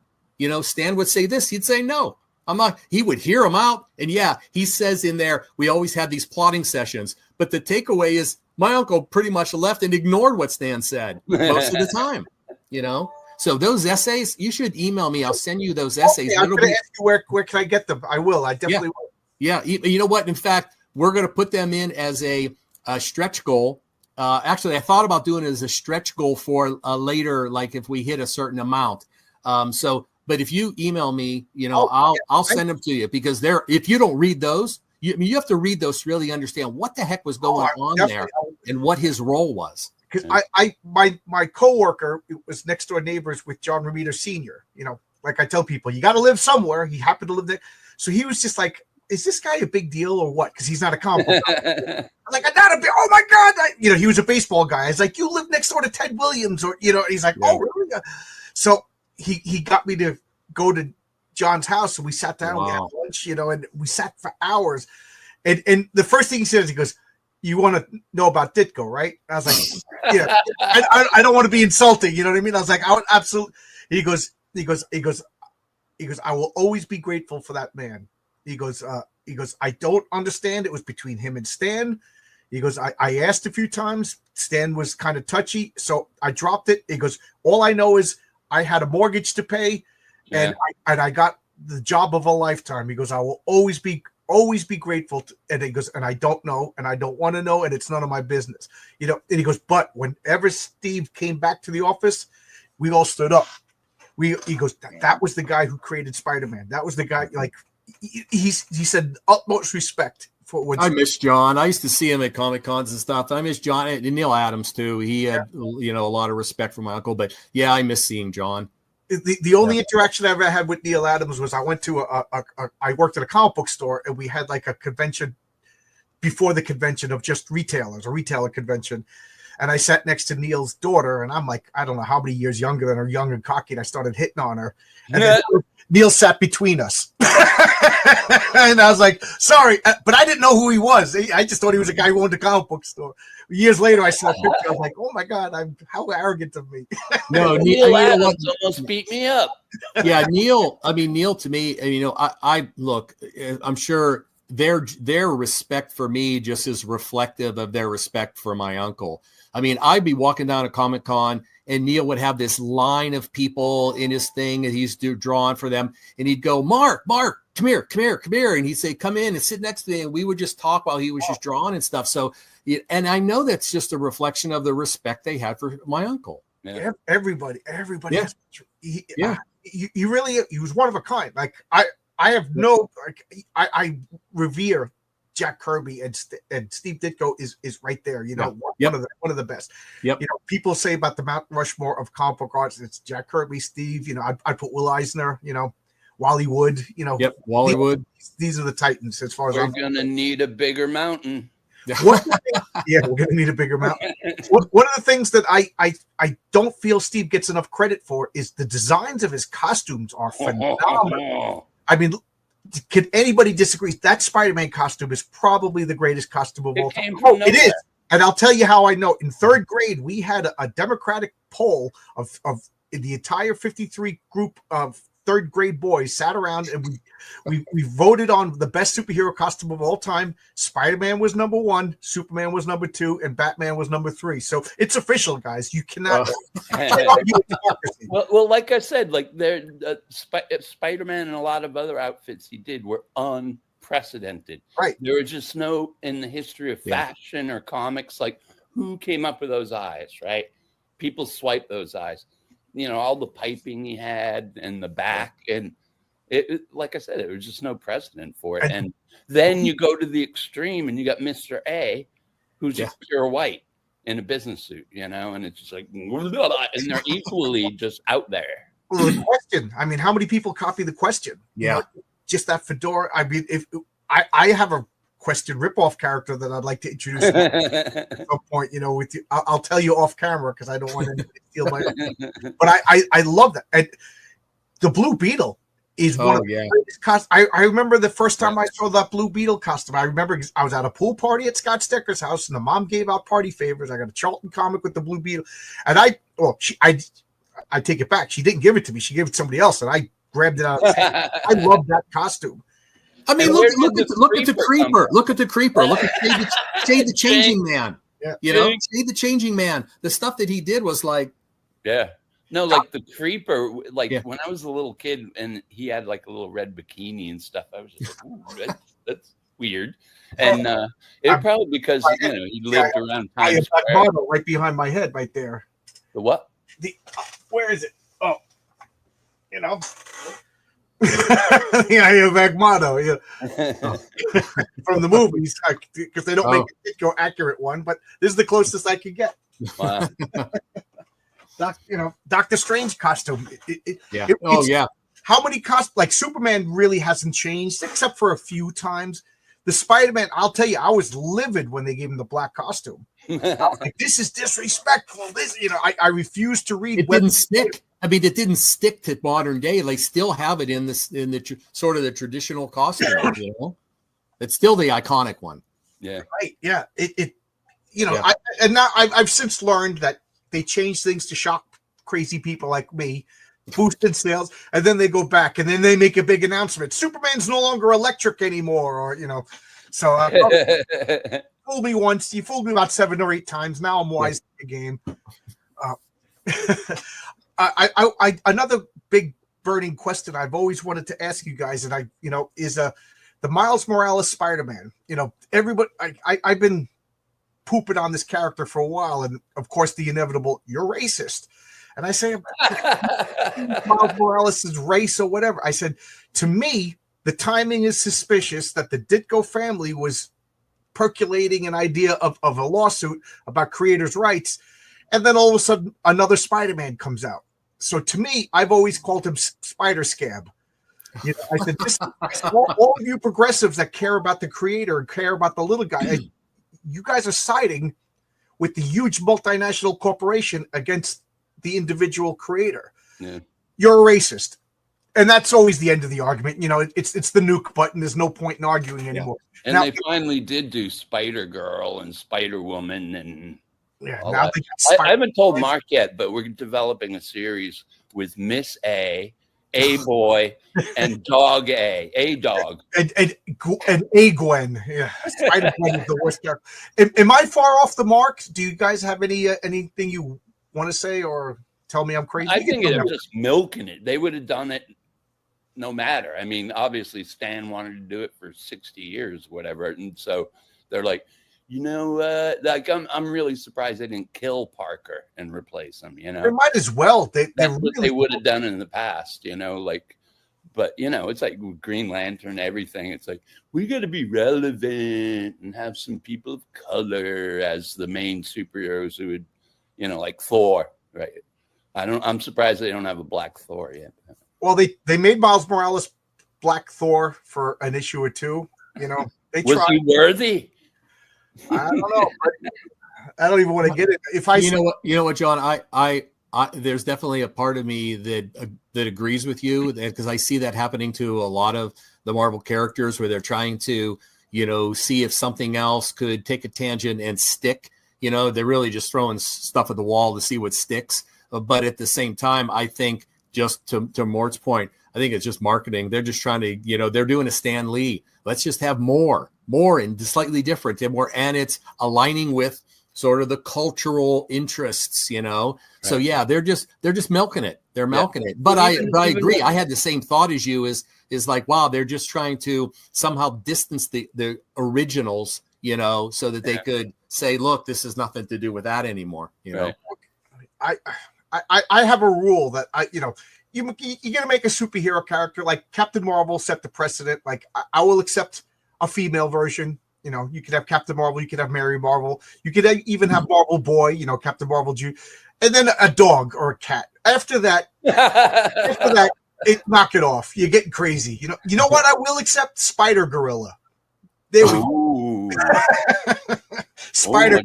Stan would say this, he'd say no. I'm not. He would hear them out, and yeah, he says in there we always had these plotting sessions. But the takeaway is my uncle pretty much left and ignored what Stan said most of the time. You know, so those essays, you should email me. I'll send you those essays. Okay, I'm going to ask you where can I get them? I will. I definitely will. Yeah, you know what? In fact, we're going to put them in as a stretch goal. Actually, I thought about doing it as a stretch goal for later, like if we hit a certain amount. But if you email me, you know, I'll send them to you, because if you don't read those, you have to read those to really understand what the heck was going on there and what his role was. Because my coworker was next door neighbors with John Romita Sr. You know, like I tell people, you got to live somewhere. He happened to live there, so he was just like, "Is this guy a big deal or what?" Because he's not a comic book guy. I'm like, "I'm not a big." Oh my god! You know, he was a baseball guy. I was like, "You live next door to Ted Williams," or you know, he's like, "Oh really?" So he got me to go to John's house, and we sat down, we had lunch, you know, and we sat for hours. And the first thing he says, he goes, "You want to know about Ditko, right?" And I was like, "Yeah, I don't want to be insulting." You know what I mean? I was like, "I would absolutely." He goes, "I will always be grateful for that man." He goes, "I don't understand. It was between him and Stan." He goes, I asked a few times. Stan was kind of touchy, so I dropped it. He goes, "All I know is I had a mortgage to pay, and I got the job of a lifetime." He goes, "I will always be grateful." And he goes, "And I don't know, and I don't want to know, and it's none of my business." You know, and he goes, "But whenever Steve came back to the office, we all stood up. He goes, that was the guy who created Spider-Man. That was the guy, like, he said utmost respect for what." I miss John. I used to see him at Comic Cons and stuff. I miss John and Neil Adams too. He had, you know, a lot of respect for my uncle, but yeah, I miss seeing John. The only interaction I ever had with Neil Adams was I went to I worked at a comic book store, and we had like a convention before the convention of just retailers, a retailer convention. And I sat next to Neil's daughter, and I'm like, I don't know how many years younger than her, young and cocky, and I started hitting on her. And then Neil sat between us. And I was like, "Sorry," but I didn't know who he was. I just thought he was a guy who owned a comic book store. Years later, I saw a picture. I was like, "Oh my god, how arrogant of me!" No, Neil Adams almost beat me up. Yeah, Neil. I mean, Neil to me, you know, I look. I'm sure their respect for me just is reflective of their respect for my uncle. I mean, I'd be walking down a Comic Con, and Neil would have this line of people in his thing that he's drawing for them. And he'd go, Mark, come here. And he'd say, "Come in and sit next to me." And we would just talk while he was just drawing and stuff. So, and I know that's just a reflection of the respect they had for my uncle. Yeah. Everybody. Yeah. He really, he was one of a kind. Like I have no, like, I revere Jack Kirby, and Steve Ditko is right there. You know, one of the best. Yep. You know, people say about the Mount Rushmore of comic book artists, it's Jack Kirby, Steve. You know, I'd put Will Eisner. You know, Wally Wood. You know, Wally Wood. These are the titans as far as we're gonna need a bigger mountain. We're gonna need a bigger mountain. One of the things that I don't feel Steve gets enough credit for is the designs of his costumes are phenomenal. I mean, can anybody disagree? That Spider-Man costume is probably the greatest costume of all time. It is. And I'll tell you how I know. In third grade, we had a Democratic poll of the entire 53 group of third grade boys sat around, and we voted on the best superhero costume of all time. Spider-Man was number 1, Superman was number 2, and Batman was number 3. So it's official, guys. You cannot. Well, like I said, like Spider-Man and a lot of other outfits he did were unprecedented. Right. There was just no in the history of fashion or comics, like, who came up with those eyes, right? People swipe those eyes. You know, all the piping he had and the back, and it like I said, it was just no precedent for it. And then you go to the extreme, and you got Mr. A, who's just pure white in a business suit, you know, and it's just like, and they're equally just out there. Well, the Question. I mean, how many people copy the Question? Yeah, you know, just that fedora. I mean, if I have a Question ripoff character that I'd like to introduce at some point, you know, with you. I'll tell you off camera because I don't want anybody to steal my own. But I love that. And the Blue Beetle is one of the greatest costumes. I remember the first time I saw that Blue Beetle costume. I remember I was at a pool party at Scott Stecker's house, and the mom gave out party favors. I got a Charlton comic with the Blue Beetle, and I take it back. She didn't give it to me. She gave it to somebody else, and I grabbed it out. I love that costume. I mean, And look where did at the creeper. Look at the creeper. Look at Shade the Changing Man. Yeah. You know, Shade the Changing Man. The stuff that he did was like, yeah. No, like the creeper, like Yeah. when I was a little kid and he had like a little red bikini and stuff, I was just like, ooh, that's weird. And it's probably because, you know, he lived around I Times have that Square. model right behind my head right there. The what? Where is it? Oh, you know. Yeah, I have Magmotto, yeah. From the movies, because they don't make a Ditko accurate one, but this is the closest I could get. Wow. Doctor Strange costume. yeah. How many costumes? Like Superman really hasn't changed except for a few times. The Spider-Man, I'll tell you, I was livid when they gave him the black costume. I was like, this is disrespectful. This, I refuse to read. It didn't stick. I mean, it didn't stick to modern day. They still have it in the sort of the traditional costume. You know, it's still the iconic one. Yeah. Right. Yeah. I've since learned that they change things to shock crazy people like me, boosted sales, and then they go back and then they make a big announcement. Superman's no longer electric anymore, or So fooled me once. You fooled me about 7 or 8 times. Now I'm wise to the game. Another big burning question I've always wanted to ask you guys, and is the Miles Morales Spider-Man. Everybody, I've been pooping on this character for a while, and of course the inevitable, you're racist. And I say, Miles Morales' race or whatever. I said, to me, the timing is suspicious that the Ditko family was percolating an idea of a lawsuit about creators' rights, and then all of a sudden another Spider-Man comes out. So to me, I've always called him Spider Scab. I said, all of you progressives that care about the creator and care about the little guy, you guys are siding with the huge multinational corporation against the individual creator. Yeah. You're a racist. And that's always the end of the argument. It's the nuke button. There's no point in arguing anymore. And now, they finally did do Spider Girl and Spider Woman and now I haven't told Mark yet, but we're developing a series with Miss A Boy, and Dog A Dog. And A Gwen. Yeah. Spider Gwen is the worst character. Am I far off the mark? Do you guys have anything you want to say or tell me I'm crazy? I think they're just milking it. They would have done it no matter. I mean, obviously Stan wanted to do it for 60 years, whatever. And so they're like, like I'm really surprised they didn't kill Parker and replace him. They might as well. That's what they would have done in the past. But it's like with Green Lantern, everything. It's like we got to be relevant and have some people of color as the main superheroes who would, like Thor, right? I'm surprised they don't have a black Thor yet. Well, they made Miles Morales Black Thor for an issue or two. They was tried. he worthy? I don't know. I don't even want to get it. If I, you know what, John, I there's definitely a part of me that agrees with you, because I see that happening to a lot of the Marvel characters where they're trying to, see if something else could take a tangent and stick. They're really just throwing stuff at the wall to see what sticks. But at the same time, I think, just to Mort's point, I think it's just marketing. They're just trying to, they're doing a Stan Lee. Let's just have more and slightly different and more, and it's aligning with sort of the cultural interests, Right. So yeah, they're just milking it. They're milking it. But I agree. I had the same thought as you. Is like, wow, they're just trying to somehow distance the originals, so that they could say, look, this has nothing to do with that anymore. Right. I have a rule that you're gonna make a superhero character like Captain Marvel set the precedent. Like I will accept a female version. You could have Captain Marvel, you could have Mary Marvel, you could even have Marvel Boy, Captain Marvel Jr., and then a dog or a cat. After that, knock it off. You're getting crazy. You know what? I will accept Spider Gorilla. There we go. Spider.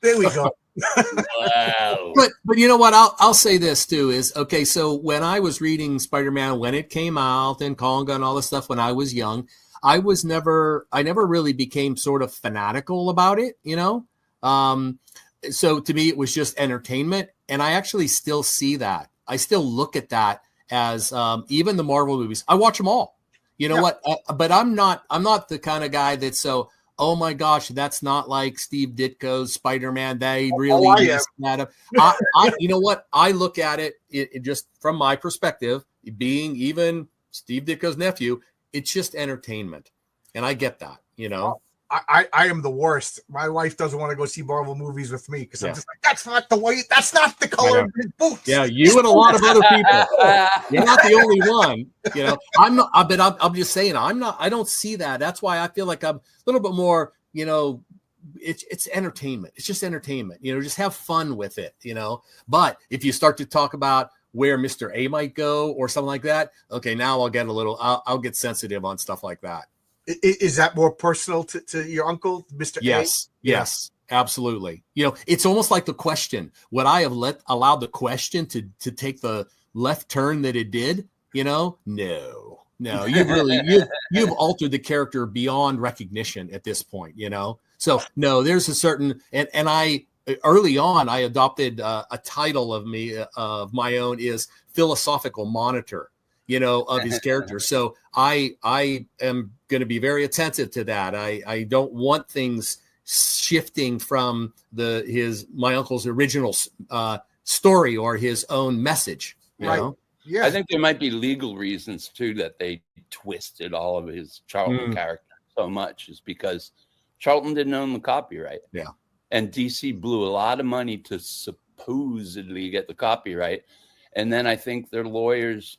There we go. Wow. But you know what? I'll say this too is, okay, so when I was reading Spider-Man when it came out and Konga and all this stuff when I was young, I never really became sort of fanatical about it, So to me, it was just entertainment. And I actually still see that. I still look at that as even the Marvel movies. I watch them all. You know what? But I'm not the kind of guy that's so, oh my gosh, that's not like Steve Ditko's Spider-Man. They really messed that up. I you know what? I look at it just from my perspective, being even Steve Ditko's nephew, it's just entertainment. And I get that, you know. I am the worst. My wife doesn't want to go see Marvel movies with me because I'm just like, that's not the way, that's not the color of his boots. Yeah, you and a lot of other people. You're not the only one. You know, I'm not, but I'm just saying, I don't see that. That's why I feel like I'm a little bit more, you know, it's entertainment. It's just entertainment, you know, just have fun with it, you know. But if you start to talk about where Mr. A might go or something like that, okay, now I'll get sensitive on stuff like that. Is that more personal to your uncle, Mr. Yes, A? yes, absolutely. You know, it's almost like the question. Would I have allowed the question to take the left turn that it did? You know, no. You've altered the character beyond recognition at this point. You know, so no, there's a certain and I early on I adopted a title of my own is philosophical monitor. You know, of his character. So I am going to be very attentive to that. I don't want things shifting from my uncle's original story or his own message. You know? Yeah. I think there might be legal reasons too that they twisted all of his Charlton character so much is because Charlton didn't own the copyright. Yeah. And DC blew a lot of money to supposedly get the copyright. And then I think their lawyers,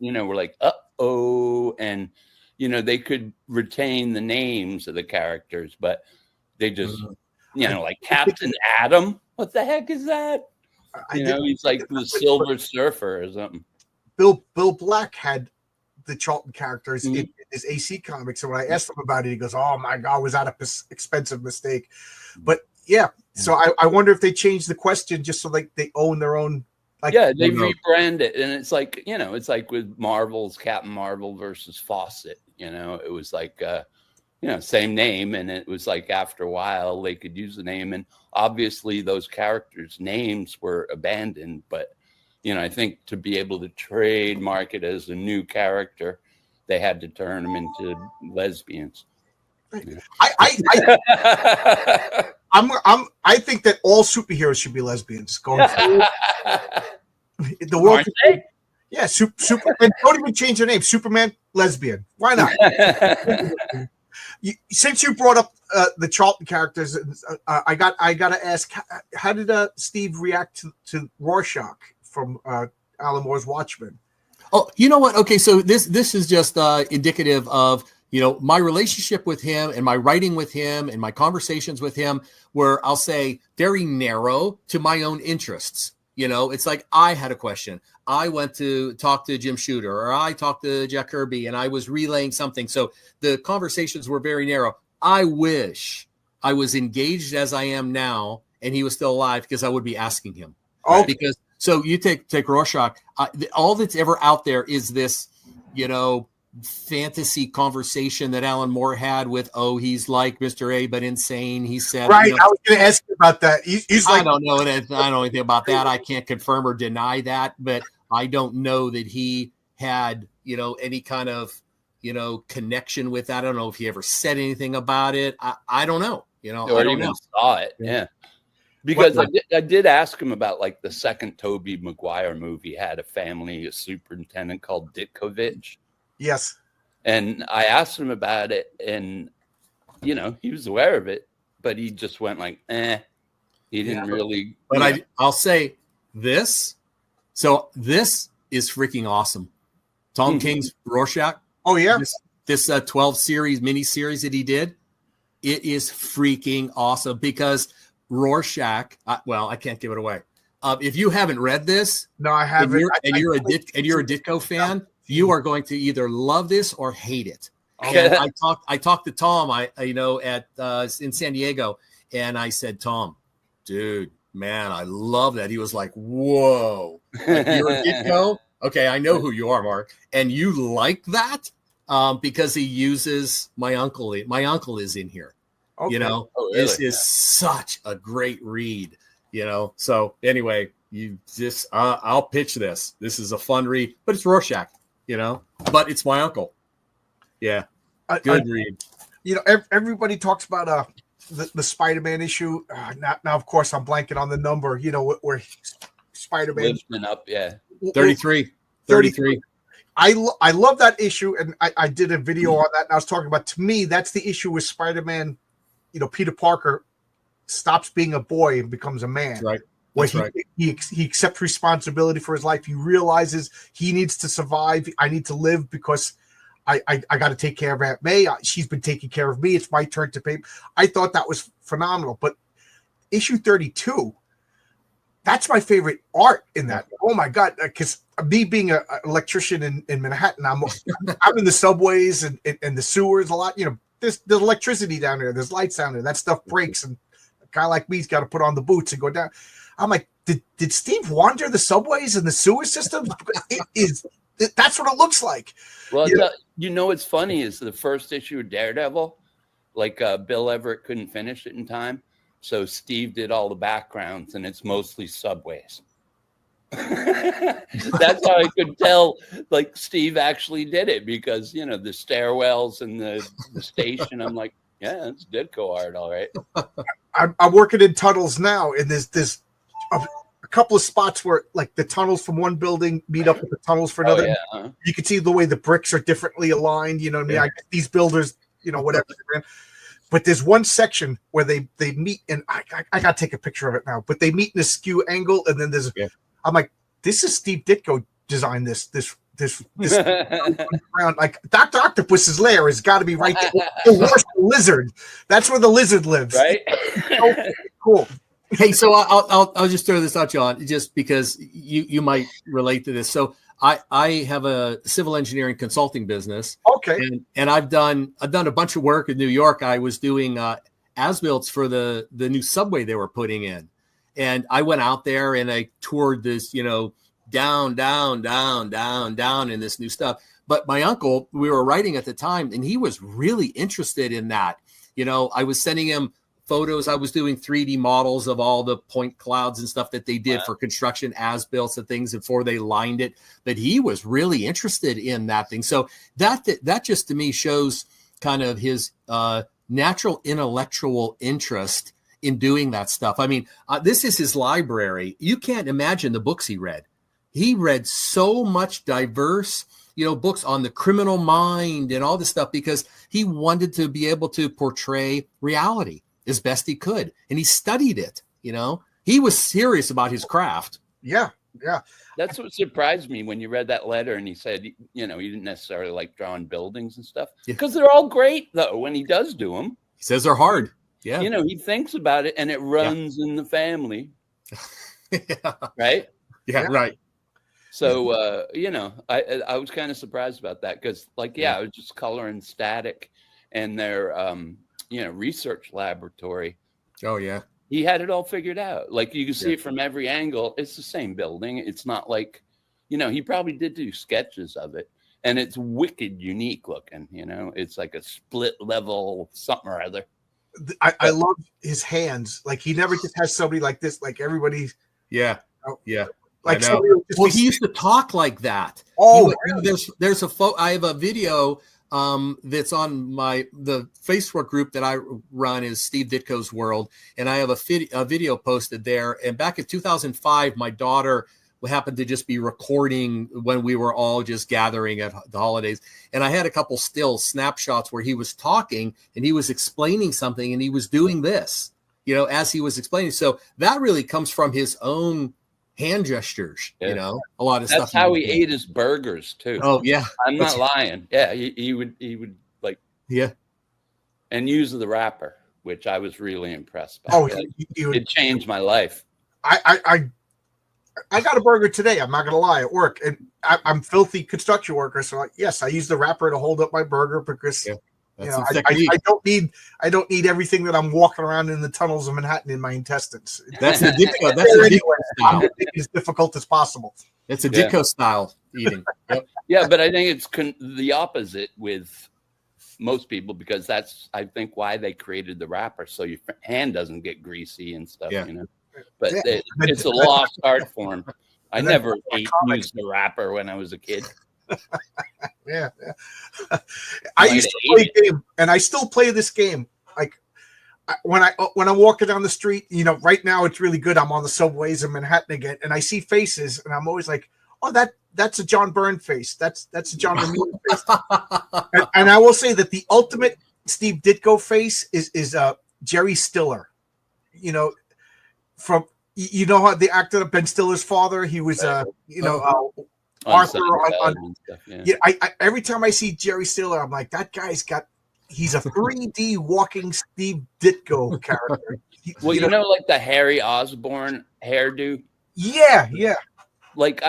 you know, were like, uh-oh. And, you know, they could retain the names of the characters, but they just, you know, like Captain Atom. What the heck is that? You know, he's like the Silver Surfer or something. Bill Black had the Charlton characters in his AC comics. And when I asked him about it, he goes, oh, my God, was that an expensive mistake? But, yeah, so I wonder if they changed the question just so like they own their own. Like, yeah, they rebrand it, and it's like, you know, it's like with Marvel's Captain Marvel versus Fawcett. You know, it was like, you know, same name, and it was like after a while they could use the name, and obviously those characters' names were abandoned. But you know, I think to be able to trademark it as a new character, they had to turn them into lesbians. Yeah. I think that all superheroes should be lesbians going forward. The world, yeah, Superman. Don't even change their name. Superman, lesbian. Why not? Since you brought up the Charlton characters, I got to ask, how did Steve react to Rorschach from Alan Moore's Watchmen? Oh, you know what? Okay, so this is just indicative of, you know, my relationship with him and my writing with him and my conversations with him were, I'll say, very narrow to my own interests. You know, it's like I had a question. I went to talk to Jim Shooter or I talked to Jack Kirby and I was relaying something. So the conversations were very narrow. I wish I was engaged as I am now and he was still alive because I would be asking him. Oh, because so you take Rorschach. All that's ever out there is this, you know, fantasy conversation that Alan Moore had with, oh, he's like Mr. A, but insane. He said, right. You know, I was going to ask you about that. He's like, I don't know anything about that. I can't confirm or deny that, but I don't know that he had, you know, any kind of, you know, connection with that. I don't know if he ever said anything about it. I don't know. You know, or I don't even know. Saw it. Yeah. Because I did ask him about like the second Tobey Maguire movie had a superintendent called Ditkovich. Yes. And I asked him about it and, you know, he was aware of it, but he just went like, he didn't really. But I'll say this. So this is freaking awesome. Tom King's Rorschach. Oh, yeah. This 12 series miniseries that he did. It is freaking awesome because Rorschach, I can't give it away. If you haven't read this, no, I haven't. And you're a Ditko fan, you are going to either love this or hate it. Okay. And I talked to Tom, at in San Diego, and I said, Tom, dude, man, I love that. He was like, whoa, like, you're a Ditko? Okay, I know who you are, Mark, and you like that because he uses my uncle. My uncle is in here. Okay. You know, really? This is such a great read. You know, so anyway, you just I'll pitch this. This is a fun read, but it's Rorschach, but it's my uncle. Yeah. Good read. Everybody talks about the Spider-Man issue. Now, of course, I'm blanking on the number. Where Spider-Man lifting up, 33. I love that issue, and I did a video on that. And I was talking about, to me, that's the issue with Spider-Man. Peter Parker stops being a boy and becomes a man. That's right. Where he accepts responsibility for his life. He realizes he needs to survive. I need to live because I got to take care of Aunt May. She's been taking care of me. It's my turn to pay. I thought that was phenomenal. But issue 32, that's my favorite art in that. Oh my God. Because me being an electrician in Manhattan, I'm in the subways and the sewers a lot. There's electricity down there. There's lights down there. That stuff breaks. And a guy like me's got to put on the boots and go down. I'm like, did Steve wander the subways and the sewer systems? That's what it looks like. Well, what's funny is the first issue of Daredevil, like Bill Everett couldn't finish it in time. So Steve did all the backgrounds, and it's mostly subways. That's how I could tell, like, Steve actually did it, because, the stairwells and the station, I'm like, yeah, it's Ditko art, all right. I'm working in tunnels now, and there's a couple of spots where, like, the tunnels from one building meet up with the tunnels for another. Oh, yeah. You can see the way the bricks are differently aligned. You know what I mean? Yeah. These builders, whatever. But there's one section where they meet, and I got to take a picture of it now. But they meet in a skew angle, and then there's. Yeah. I'm like, this is Steve Ditko designed this around, like Dr. Octopus's lair has got to be right there. The lizard. That's where the lizard lives. Right. Oh, cool. Hey, so I'll just throw this out, John, just because you might relate to this. So I have a civil engineering consulting business. Okay. And I've done a bunch of work in New York. I was doing as-builts for the new subway they were putting in. And I went out there and I toured this, down in this new stuff. But my uncle, we were writing at the time, and he was really interested in that. I was sending him photos. I was doing 3D models of all the point clouds and stuff that they did for construction as-built and things before they lined it. But he was really interested in that thing. So that just to me shows kind of his natural intellectual interest in doing that stuff. I mean, this is his library. You can't imagine the books he read. He read so much diverse, books on the criminal mind and all this stuff, because he wanted to be able to portray reality as best he could. And he studied it, he was serious about his craft. Yeah. Yeah. That's what surprised me when you read that letter and he said, he didn't necessarily like drawing buildings and stuff, because they're all great though when he does do them. He says they're hard. Yeah. He thinks about it and it runs in the family. Right? Yeah, right. So, I was kind of surprised about that, because, I was just coloring static and their, research laboratory. Oh, yeah. He had it all figured out. Like, you can see it from every angle. It's the same building. It's not like, he probably did do sketches of it. And it's wicked unique looking, It's like a split level something or other. I love his hands. Like, he never just has somebody like this. Like, every. Yeah. Yeah. Like, well, he used to talk like that. Oh, there's a photo. I have a video that's on the Facebook group that I run is Steve Ditko's World, and I have a video posted there. And back in 2005, my daughter happened to just be recording when we were all just gathering at the holidays, and I had a couple still snapshots where he was talking and he was explaining something, and he was doing this, as he was explaining. So that really comes from his own hand gestures, a lot of stuff. That's how he ate his burgers too. Oh yeah, I'm not lying. Yeah, he would like and use the wrapper, which I was really impressed by. Oh, it changed my life. I got a burger today. I'm not gonna lie, at work, and I'm filthy construction worker, so yes, I use the wrapper to hold up my burger because. Yeah. I don't need everything that I'm walking around in the tunnels of Manhattan in my intestines. That's a Ditko. That's a Ditko style. Make it as difficult as possible. It's a Ditko style eating. Yep. Yeah, but I think it's the opposite with most people, because that's, I think, why they created the wrapper, so your hand doesn't get greasy and stuff. Yeah. but Yeah. it's a lost art form. I And then never used the wrapper when I was a kid. Yeah. I used to play a game, and I still play this game. Like when I'm walking down the street, right now it's really good. I'm on the subways in Manhattan again, and I see faces, and I'm always like, "Oh, that's a John Byrne face. That's a John Ramirez face." and I will say that the ultimate Steve Ditko face is Jerry Stiller. From how the actor Ben Stiller's father, he was Arthur on stuff, yeah. I every time I see Jerry Stiller, I'm like, that guy's he's a 3D walking Steve Ditko character. Well, like the Harry Osborn hairdo. Yeah. Like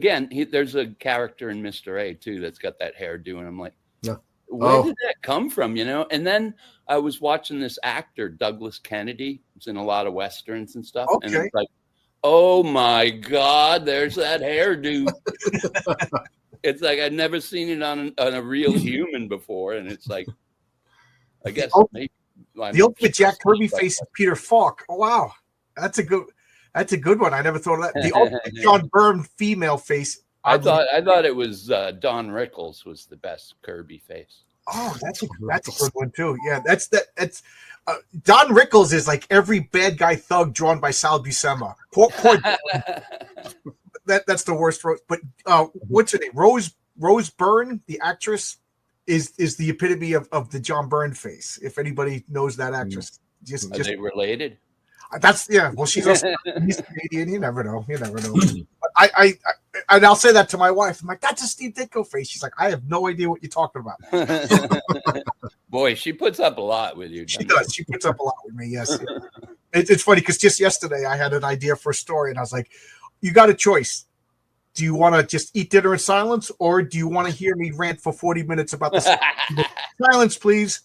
there's a character in Mr. A too that's got that hairdo, and I'm like, where did that come from? And then I was watching this actor Douglas Kennedy. He's in a lot of westerns and stuff, and it's like, oh my God, there's that hairdo. It's like I'd never seen it on a real human before, and it's like, I guess maybe the ultimate Jack Kirby face is Peter Falk. Oh wow, that's a good one. I never thought of that. The ultimate John Byrne female face. I thought it was Don Rickles was the best Kirby face. Oh, that's a good one too. Yeah, that's Don Rickles is like every bad guy thug drawn by Sal Buscema. Poor that's the worst. But what's her name? Rose Byrne, the actress, is the epitome of the John Byrne face. If anybody knows that actress, just they related? Well, she's also he's Canadian. You never know. I I'll say that to my wife. I'm like, that's a Steve Ditko face. She's like, I have no idea what you're talking about. Boy, she puts up a lot with you. She does. She puts up a lot with me. Yes. It's funny because just yesterday I had an idea for a story, and I was like, you got a choice. Do you want to just eat dinner in silence, or do you want to hear me rant for 40 minutes about this? Silence, please.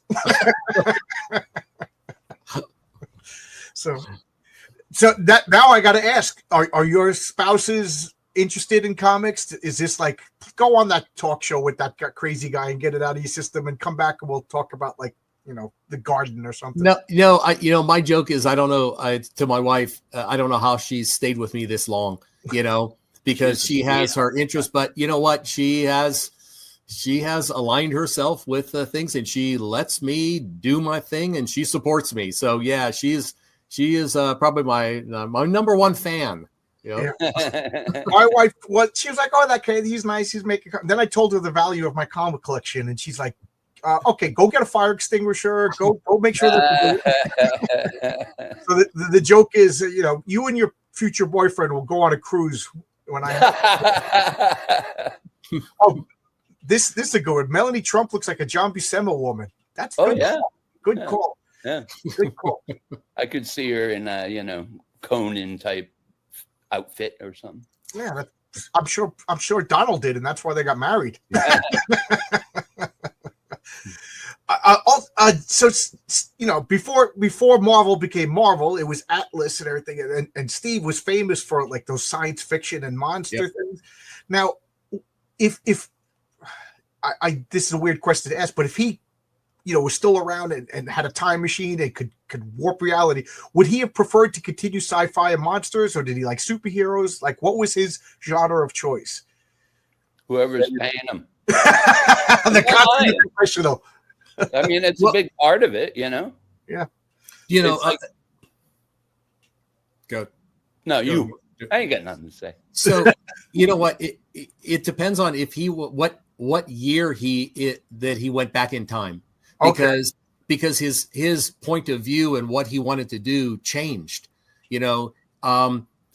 So that now I got to ask: Are your spouses interested in comics? Is this like go on that talk show with that crazy guy and get it out of your system, and come back and we'll talk about the garden or something? No, my joke is I don't know. To my wife, I don't know how she's stayed with me this long. Because she has her interest, but you know what? She has aligned herself with things, and she lets me do my thing, and she supports me. So yeah, she is probably my number one fan. Yeah. My wife, she was like, "Oh, that kid, he's nice. He's making." Then I told her the value of my comic collection, and she's like, "Okay, go get a fire extinguisher. Go make sure that." So the joke is, you and your future boyfriend will go on a cruise when I. This is a good one. Melanie Trump looks like a John Buscema woman. That's good. Yeah. Good call. Yeah. Good call. I could see her in a, Conan type outfit or something. Yeah, I'm sure Donald did, and that's why they got married. So before Marvel became Marvel, it was Atlas and everything, and Steve was famous for like those science fiction and monster things. Now, if this is a weird question to ask, but if he was still around and had a time machine and could warp reality, would he have preferred to continue sci-fi and monsters, or did he like superheroes? Like, what was his genre of choice? Whoever's paying him. The constant professional. I mean, it's a big part of it, Yeah. Go. No, you. I ain't got nothing to say. So, you know what? It depends on if he what year that he went back in time. Because his point of view and what he wanted to do changed.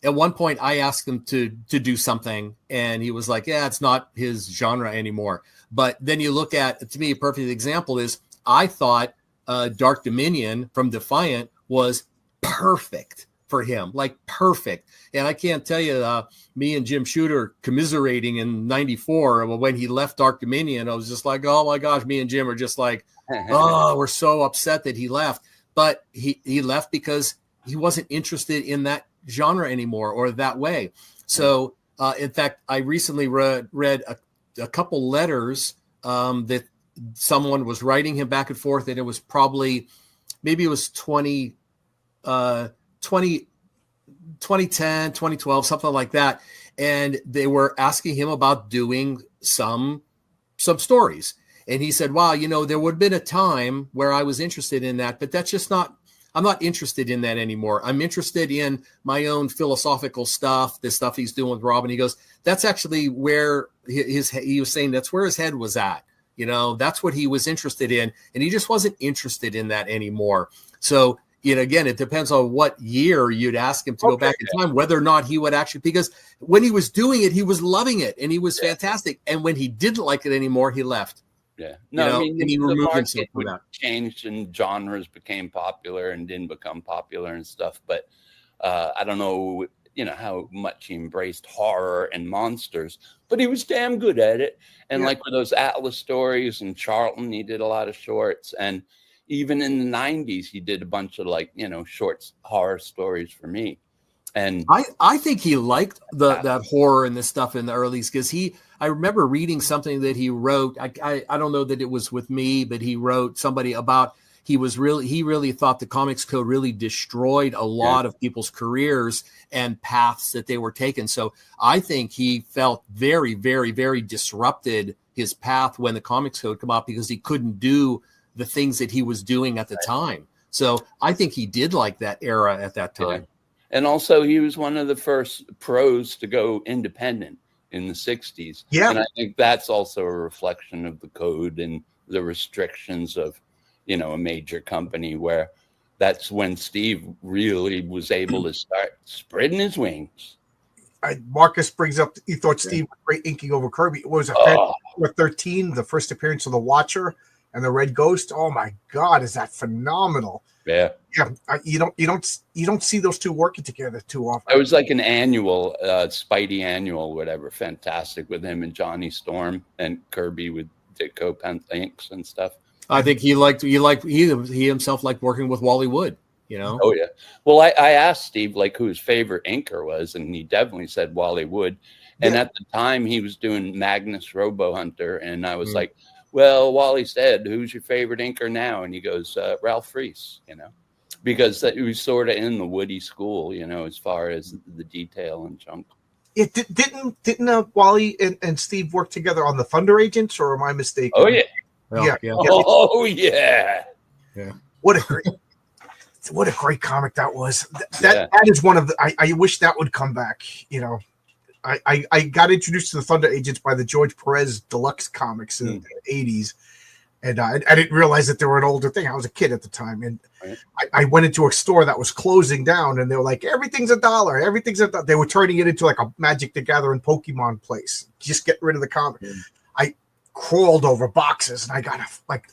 At one point I asked him to do something, and he was like, yeah, it's not his genre anymore. But then you look at, to me, a perfect example is I thought Dark Dominion from Defiant was perfect for him, like perfect. And I can't tell you, me and Jim Shooter commiserating in '94 when he left Dark Dominion, I was just like, oh my gosh, me and Jim are just like, oh, we're so upset that he left. But he left because he wasn't interested in that genre anymore or that way. So in fact, I recently read a couple letters that someone was writing him back and forth, and it was probably, maybe it was 20 2010, 2012, something like that. And they were asking him about doing some stories. And he said, wow, there would have been a time where I was interested in that, but that's just not, I'm not interested in that anymore. I'm interested in my own philosophical stuff, the stuff he's doing with Robin. He goes, that's actually where he was saying that's where his head was at. That's what he was interested in. And he just wasn't interested in that anymore. So, again, it depends on what year you'd ask him to go back in time, whether or not he would actually, because when he was doing it, he was loving it and he was fantastic. And when he didn't like it anymore, he left. Yeah. No, I mean, and he removed himself from that. Changed and genres became popular and didn't become popular and stuff. But I don't know, how much he embraced horror and monsters, but he was damn good at it. And like with those Atlas stories and Charlton, he did a lot of shorts. And even in the 90s, he did a bunch of short horror stories for me. And I think he liked that horror and this stuff in the earlys because I remember reading something that he wrote. I don't know that it was with me, but he wrote somebody about he really thought the Comics Code really destroyed a lot of people's careers and paths that they were taking. So I think he felt very, very, very disrupted his path when the Comics Code came out because he couldn't do the things that he was doing at the time. So I think he did like that era at that time. Yeah. And also he was one of the first pros to go independent in the 60s. Yeah. And I think that's also a reflection of the code and the restrictions of, a major company, where that's when Steve really was able to start spreading his wings. Marcus brings up, he thought Steve was great inking over Kirby. What was it, 13, the first appearance of the Watcher and the Red Ghost? Oh my God, is that phenomenal? Yeah. Yeah. You don't see those two working together too often. It was like an annual, Spidey annual, whatever. Fantastic with him and Johnny Storm and Kirby with Ditko pen inks and stuff. I think he himself liked working with Wally Wood, Oh yeah. Well, I asked Steve who his favorite inker was, and he definitely said Wally Wood. And at the time he was doing Magnus Robo Hunter, and I was like, well, Wally said, who's your favorite inker now? And he goes, Ralph Reese, because he was sort of in the Woody school, as far as the detail and chunk. Yeah, didn't Wally and Steve work together on the Thunder Agents, or am I mistaken? Oh yeah. Yeah. Oh yeah. Yeah. What a great comic that was. That is one of the. I wish that would come back. I got introduced to the Thunder Agents by the George Perez Deluxe comics in the 80s. And I didn't realize that they were an older thing. I was a kid at the time. And I went into a store that was closing down, and they were like, everything's $1. Everything's $1. They were turning it into like a Magic the Gathering Pokemon place. Just get rid of the comic. I crawled over boxes, and I got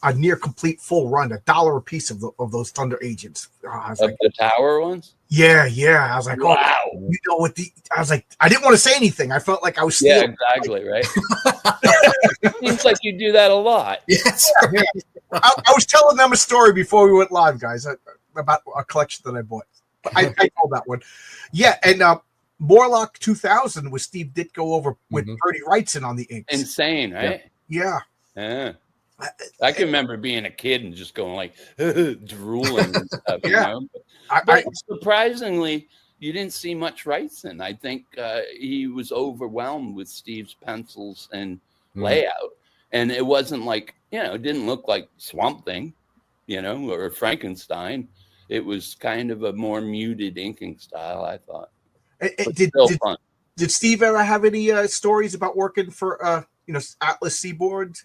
a near complete full run, $1 a piece of those Thunder Agents. I was the Tower ones? Yeah. I was like, wow. I was like, I didn't want to say anything. I felt like I was stealing. Yeah, exactly, right? It seems like you do that a lot. Yes. Yeah. I was telling them a story before we went live, guys, about a collection that I bought. But I told that one. Yeah, and Morlock 2000 with Steve Ditko over with Bertie Wrightson on the inks. Insane, right? Yeah. I can remember being a kid and just going like drooling and stuff. But surprisingly, you didn't see much Wrightson. I think he was overwhelmed with Steve's pencils and layout, and it wasn't like it didn't look like Swamp Thing, or Frankenstein. It was kind of a more muted inking style, I thought. Did Steve ever have any stories about working for Atlas Seaboard?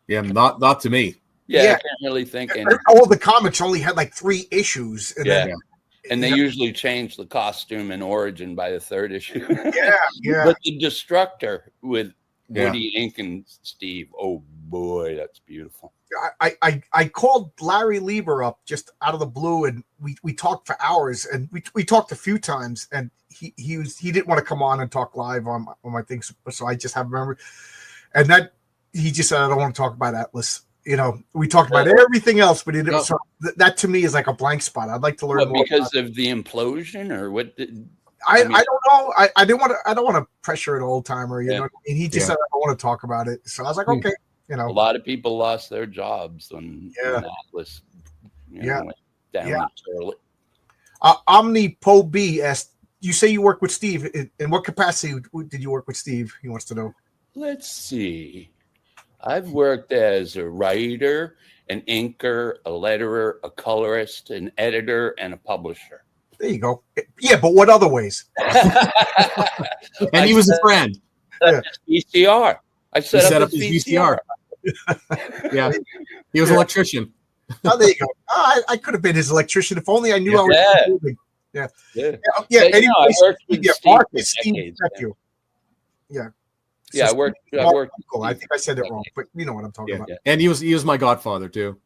Yeah, not to me. Yeah, I can't really think any. All the comics only had like 3 issues. And they usually change the costume and origin by the 3rd issue. Yeah. But the Destructor with Woody Ink and Steve, oh boy, that's beautiful. I called Larry Lieber up just out of the blue, and we talked for hours, and we talked a few times, and he didn't want to come on and talk live on my things, so I just have remembered, and that he just said, I don't want to talk about Atlas. We talked about everything else, but so that to me is like a blank spot. I'd like to learn more because of the implosion, or what? I don't know. I don't want to pressure an old timer, and he just said, I don't want to talk about it. So I was like, okay. A lot of people lost their jobs when Atlas went down the toilet. Omni Po B asked, you say you work with Steve. In what capacity did you work with Steve? He wants to know. Let's see. I've worked as a writer, an inker, a letterer, a colorist, an editor, and a publisher. There you go. Yeah, but what other ways? And he was a friend. Yeah. VCR. I set up his his VCR. Yeah, he was an electrician. Oh, there you go. Oh, I could have been his electrician if only I knew I was moving. Yeah. Yeah. Anyway, I worked with Steve Mark for is Steve's decades, nephew. Yeah. Yeah, I worked. I think I said it wrong, but you know what I'm talking about. Yeah. And he was my godfather too.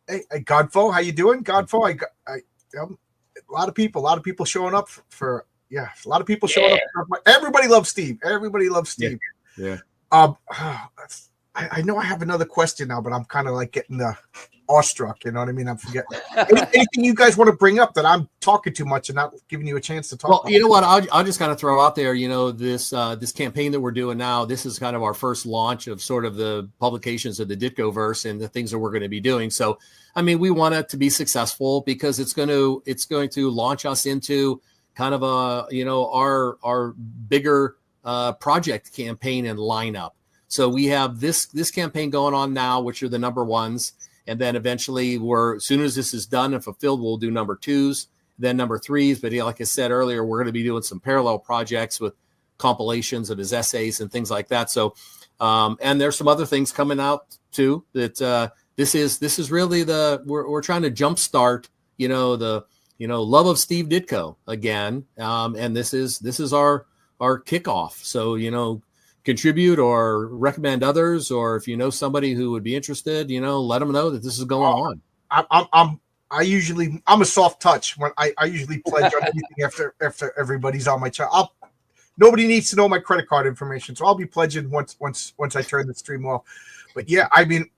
Hey, Godfo, how you doing, Godfo? A lot of people showing up for a lot of people showing up. Everybody loves Steve. Everybody loves Steve. Yeah. I know I have another question now, but I'm kind of like getting awestruck. You know what I mean? I'm forgetting. Anything you guys want to bring up that I'm talking too much and not giving you a chance to talk? Well, about? you know what? I'll just kind of throw out there. You know, this campaign that we're doing now. This is kind of our first launch of sort of the publications of the Ditko-verse and the things that we're going to be doing. So, I mean, we want it to be successful because it's going to launch us into kind of our bigger project campaign and lineup. So we have this campaign going on now, which are the number ones. And then eventually as soon as this is done and fulfilled, we'll do number twos, then number threes. But like I said earlier, we're going to be doing some parallel projects with compilations of his essays and things like that. So, and there's some other things coming out too, that this is really we're trying to jumpstart, the love of Steve Ditko again. And this is our kickoff. So, contribute or recommend others, or if you know somebody who would be interested, let them know that this is going on. I'm a soft touch when I usually pledge on anything after everybody's on my channel. Nobody needs to know my credit card information, so I'll be pledging once I turn the stream off. But yeah, I mean,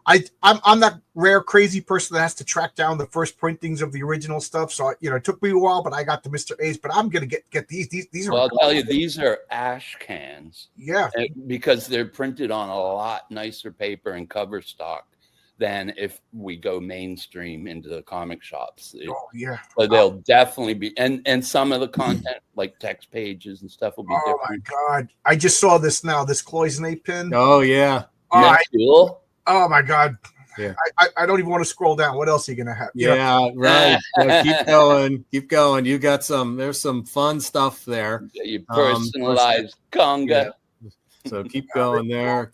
I'm that rare crazy person that has to track down the first printings of the original stuff. So it took me a while, but I got the Mr. A's. But I'm gonna get these. These are. Well, I'll tell you, these are ash cans. Yeah, because they're printed on a lot nicer paper and cover stock than if we go mainstream into the comic shops. Oh yeah. So they'll definitely be, and some of the content like text pages and stuff will be different. Oh my God! I just saw this now. This cloisonne pin. Oh yeah. Cool. Oh my God! Yeah, I don't even want to scroll down. What else are you gonna have? Right. Keep going. You got there's some fun stuff there. You personalized conga. Yeah. So keep going there.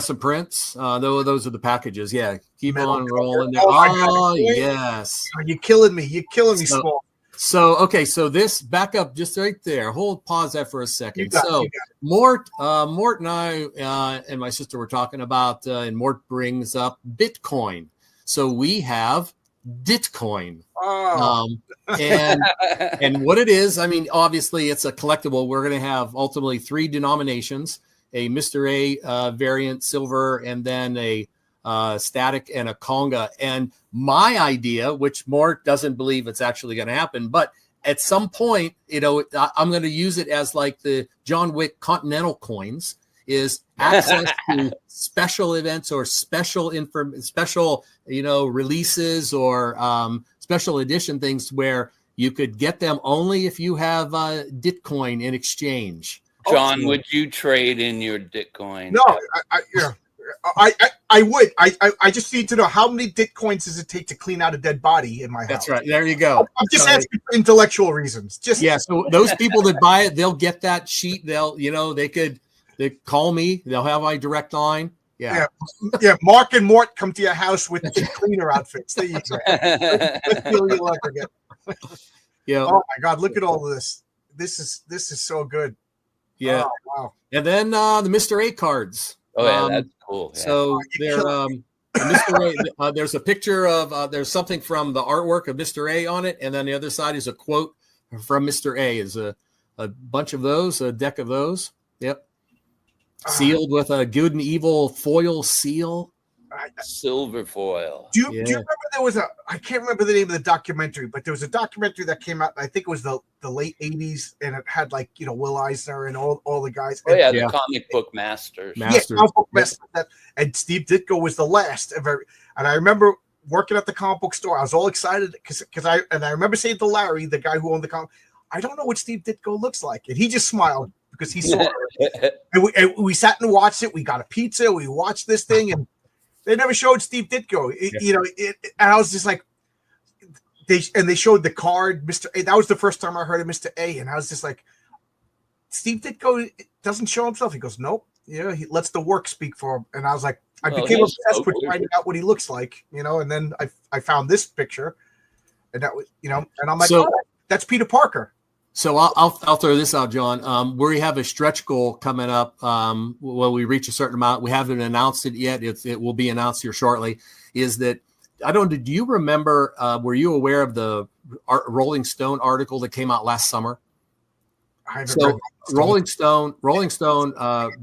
Some prints. Those are the packages. Yeah, keep on rolling there. Oh yes. You're killing me. You're killing me, Small. So, okay, so this back up just right there. Pause that for a second. Mort and I and my sister were talking about, and Mort brings up Bitcoin. So we have Ditcoin. And what it is, I mean, obviously it's a collectible. We're going to have ultimately 3 denominations, a Mr. A variant silver, and then a static and a conga. And my idea, which Mort doesn't believe it's actually going to happen, but at some point, I'm going to use it as like the John Wick Continental coins, is access to special events or special releases or special edition things where you could get them only if you have Ditcoin in exchange. John, would you trade in your Ditcoin? No, I would. I just need to know how many Ditcoins does it take to clean out a dead body in my house? That's right. There you go. I'm just asking for intellectual reasons. So those people that buy it, they'll get that sheet. They call me. They'll have my direct line. Yeah. Mark and Mort come to your house with cleaner outfits. There you go. Let's feel you'll ever get. Yeah. Oh my God! Look at all of this. This is so good. Yeah. Oh, wow. And then the Mr. A cards. Oh yeah, that's cool. Yeah. So Mr. A, there's a picture of there's something from the artwork of Mr. A on it, and then the other side is a quote from Mr. A. Is a bunch of those, a deck of those. Yep. Sealed with a good and evil foil seal. Silver foil. Do you remember there was I can't remember the name of the documentary, but there was a documentary that came out, I think it was the late 80s, and it had like, Will Eisner and all the guys. Oh, the comic book masters. Comic book masters. And Steve Ditko was the last ever. And I remember working at the comic book store. I was all excited because I remember saying to Larry, the guy who owned the comic, I don't know what Steve Ditko looks like, and he just smiled because he saw it. And we sat and watched it. We got a pizza. We watched this thing, and they never showed Steve Ditko. And I was just like, they showed the card, Mr. A. That was the first time I heard of Mr. A, and I was just like, Steve Ditko doesn't show himself. He goes, nope. He lets the work speak for him. And I was like, I became obsessed with finding out what he looks like, and then I found this picture, and that was, and I'm like, that's Peter Parker. So I'll throw this out, John. We have a stretch goal coming up. When we reach a certain amount, we haven't announced it yet. It will be announced here shortly. Is that do you remember? Were you aware of the Rolling Stone article that came out last summer? So Rolling Stone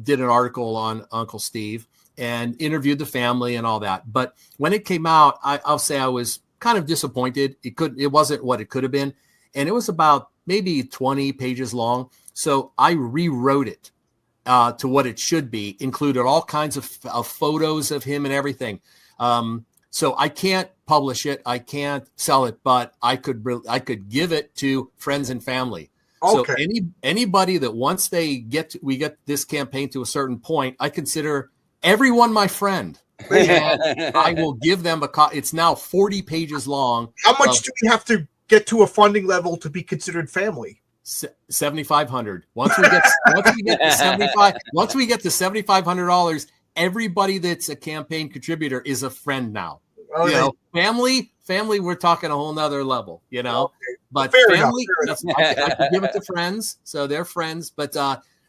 did an article on Uncle Steve and interviewed the family and all that. But when it came out, I'll say I was kind of disappointed. It wasn't what it could have been, and it was about maybe 20 pages long. So I rewrote it to what it should be, included all kinds of photos of him and everything. So I can't publish it, I can't sell it, but I could give it to friends and family. Okay. So anybody that once we get this campaign to a certain point, I consider everyone my friend. And I will give them a copy. It's now 40 pages long. How much do we have to get to a funding level to be considered family? $7,500. Once we get to $7,500, everybody that's a campaign contributor is a friend now. Family, we're talking a whole nother level, Okay. But fair family, enough. I can give it to friends, so they're friends. But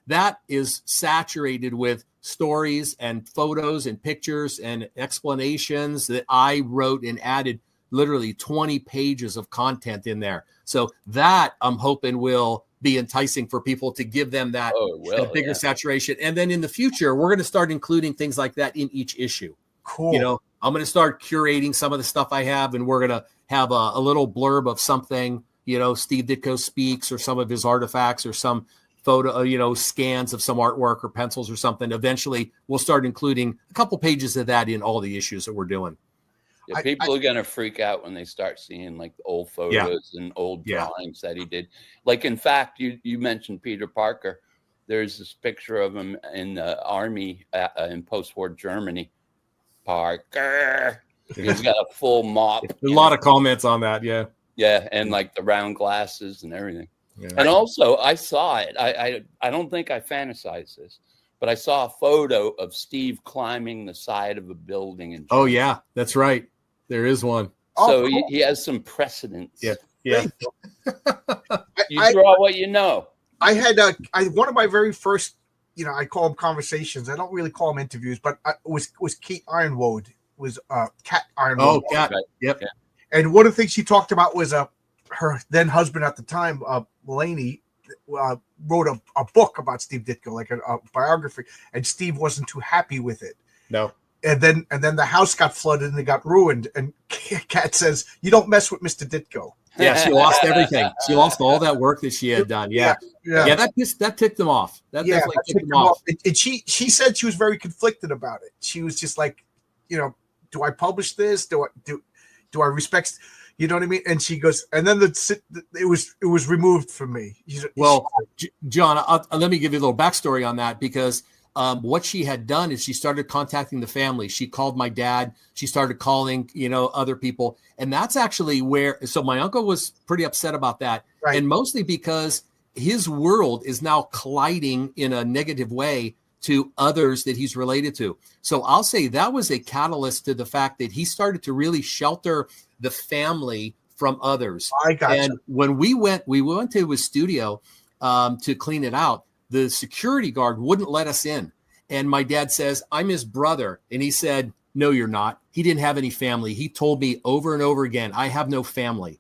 that is saturated with stories and photos and pictures and explanations that I wrote and added literally 20 pages of content in there. So that I'm hoping will be enticing for people to give them that bigger saturation. And then in the future, we're going to start including things like that in each issue. Cool. I'm going to start curating some of the stuff I have, and we're going to have a little blurb of something, Steve Ditko speaks, or some of his artifacts, or some photo, scans of some artwork or pencils or something. Eventually, we'll start including a couple pages of that in all the issues that we're doing. Yeah, people are going to freak out when they start seeing like old photos and old drawings that he did. Like, in fact, you mentioned Peter Parker. There's this picture of him in the army in post-war Germany. Parker. He's got a full mop. A lot of comments on that. Yeah. Yeah. And like the round glasses and everything. Yeah. And also I saw it. I don't think I fantasized this, but I saw a photo of Steve climbing the side of a building. In Germany. Oh yeah, that's right. There is one. So he has some precedence. Yeah. Yeah. You draw what you know. I had one of my very first, I call them conversations. I don't really call them interviews, but was Kate Ironwood, Cat Ironwood. Oh, Cat. Yep. And one of the things she talked about was her then husband at the time, Mulaney, wrote a book about Steve Ditko, like a biography, and Steve wasn't too happy with it. No. And then the house got flooded and it got ruined. And Kat says, "You don't mess with Mr. Ditko." Yeah, she lost everything. She lost all that work that she had done. Yeah. That ticked them off. That definitely ticked them off. And she said she was very conflicted about it. She was just like, do I publish this? Do I respect? You know what I mean? And she goes, and then it was removed from me. John, let me give you a little backstory on that, because what she had done is she started contacting the family. She called my dad. She started calling, other people. And that's actually so my uncle was pretty upset about that. Right. And mostly because his world is now colliding in a negative way to others that he's related to. So I'll say that was a catalyst to the fact that he started to really shelter the family from others. I got And when we went to his studio to clean it out, the security guard wouldn't let us in. And my dad says, "I'm his brother." And he said, "No, you're not. He didn't have any family. He told me over and over again, I have no family."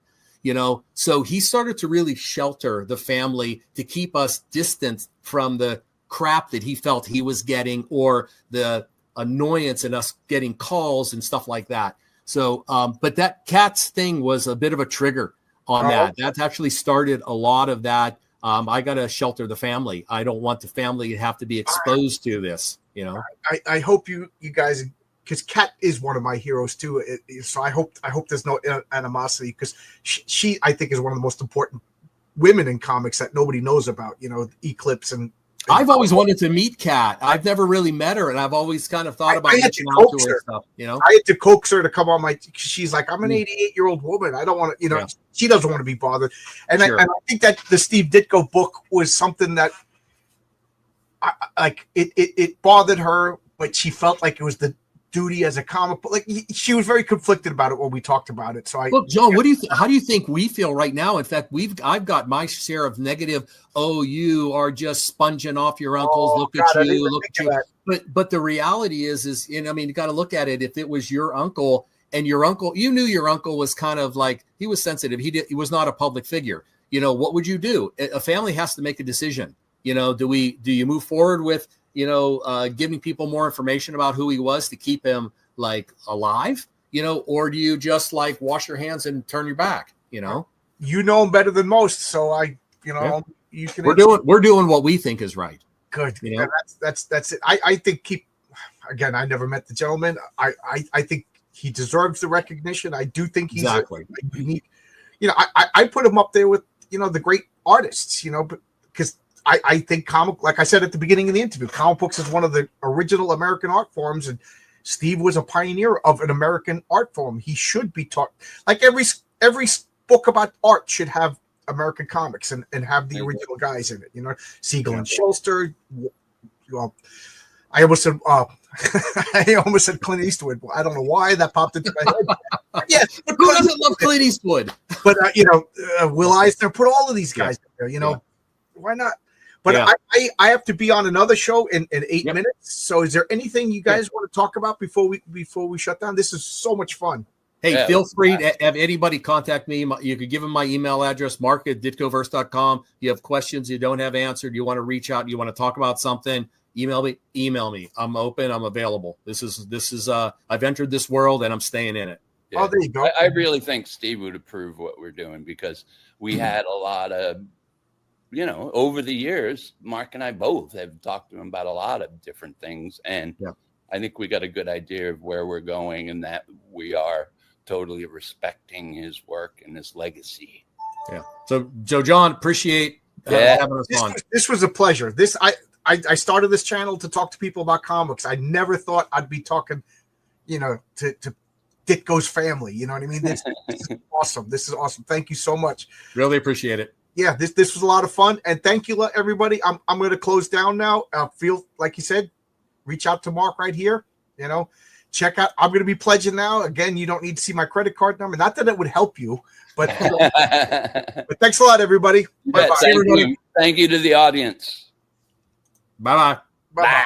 So he started to really shelter the family to keep us distant from the crap that he felt he was getting, or the annoyance in us getting calls and stuff like that. So, but that Cat's thing was a bit of a trigger on that. That's actually started a lot of that. I got to shelter the family. I don't want the family to have to be exposed to this, I hope you guys because Kat is one of my heroes too. So I hope there's no animosity, because she I think is one of the most important women in comics that nobody knows about. You know, Eclipse and I've always wanted to meet Kat. I've never really met her, and I've always kind of thought about reaching out to her and stuff. You know, I had to coax her to come on she's like, I'm an 88-year-old woman. I don't want to, you know, Yeah. She doesn't want to be bothered. And, Sure. I think that the Steve Ditko book was something that it bothered her, but she felt like it was the duty as a comic book. Like, she was very conflicted about it when we talked about it. So look, John, what do you how do you think we feel right now? In fact, I've got my share of negative. Oh, you are just sponging off your uncles. Look at you. But the reality is, you know, I mean, you got to look at it. If it was your uncle, and your uncle, you knew your uncle was kind of like, he was sensitive. He was not a public figure. You know, what would you do? A family has to make a decision. You know, do you move forward with, you know, giving people more information about who he was to keep him like alive, you know, or do you just like wash your hands and turn your back? You know, you know him better than most. So you can. We're doing what we think is right. Good. You know? That's it. I think again, I never met the gentleman. I think he deserves the recognition. I do think he's exactly unique. You know, I put him up there with, you know, the great artists, you know, because I think like I said at the beginning of the interview, comic books is one of the original American art forms, and Steve was a pioneer of an American art form. He should be taught, like every book about art should have American comics and have the original guys in it. You know, Siegel and Schuster. Well, I almost said Clint Eastwood. I don't know why that popped into my head. Yeah, who doesn't love Clint Eastwood? But you know, Will Eisner, put all of these guys in there. You know, why not? But I have to be on another show in 8 minutes. So is there anything you guys want to talk about before we shut down? This is so much fun. Hey, feel free to have anybody contact me. You could give them my email address, mark@ditkoverse.com. You have questions you don't have answered, you want to reach out, you want to talk about something, email me. I'm open, I'm available. This is I've entered this world and I'm staying in it. Yeah. Oh, there you go. I really think Steve would approve what we're doing, because we had a lot of, you know, over the years, Mark and I both have talked to him about a lot of different things. And I think we got a good idea of where we're going, and that we are totally respecting his work and his legacy. Yeah. So John, appreciate having us on. This was a pleasure. I started this channel to talk to people about comics. I never thought I'd be talking, you know, to Ditko's family. You know what I mean? This is awesome. This is awesome. Thank you so much. Really appreciate it. Yeah, this was a lot of fun, and thank you, everybody. I'm going to close down now. Feel like you said, reach out to Mark right here. You know, check out. I'm going to be pledging now. Again, you don't need to see my credit card number. Not that it would help you, but but thanks a lot, everybody. Bye bye. Thank you to the audience. Bye bye. Bye bye.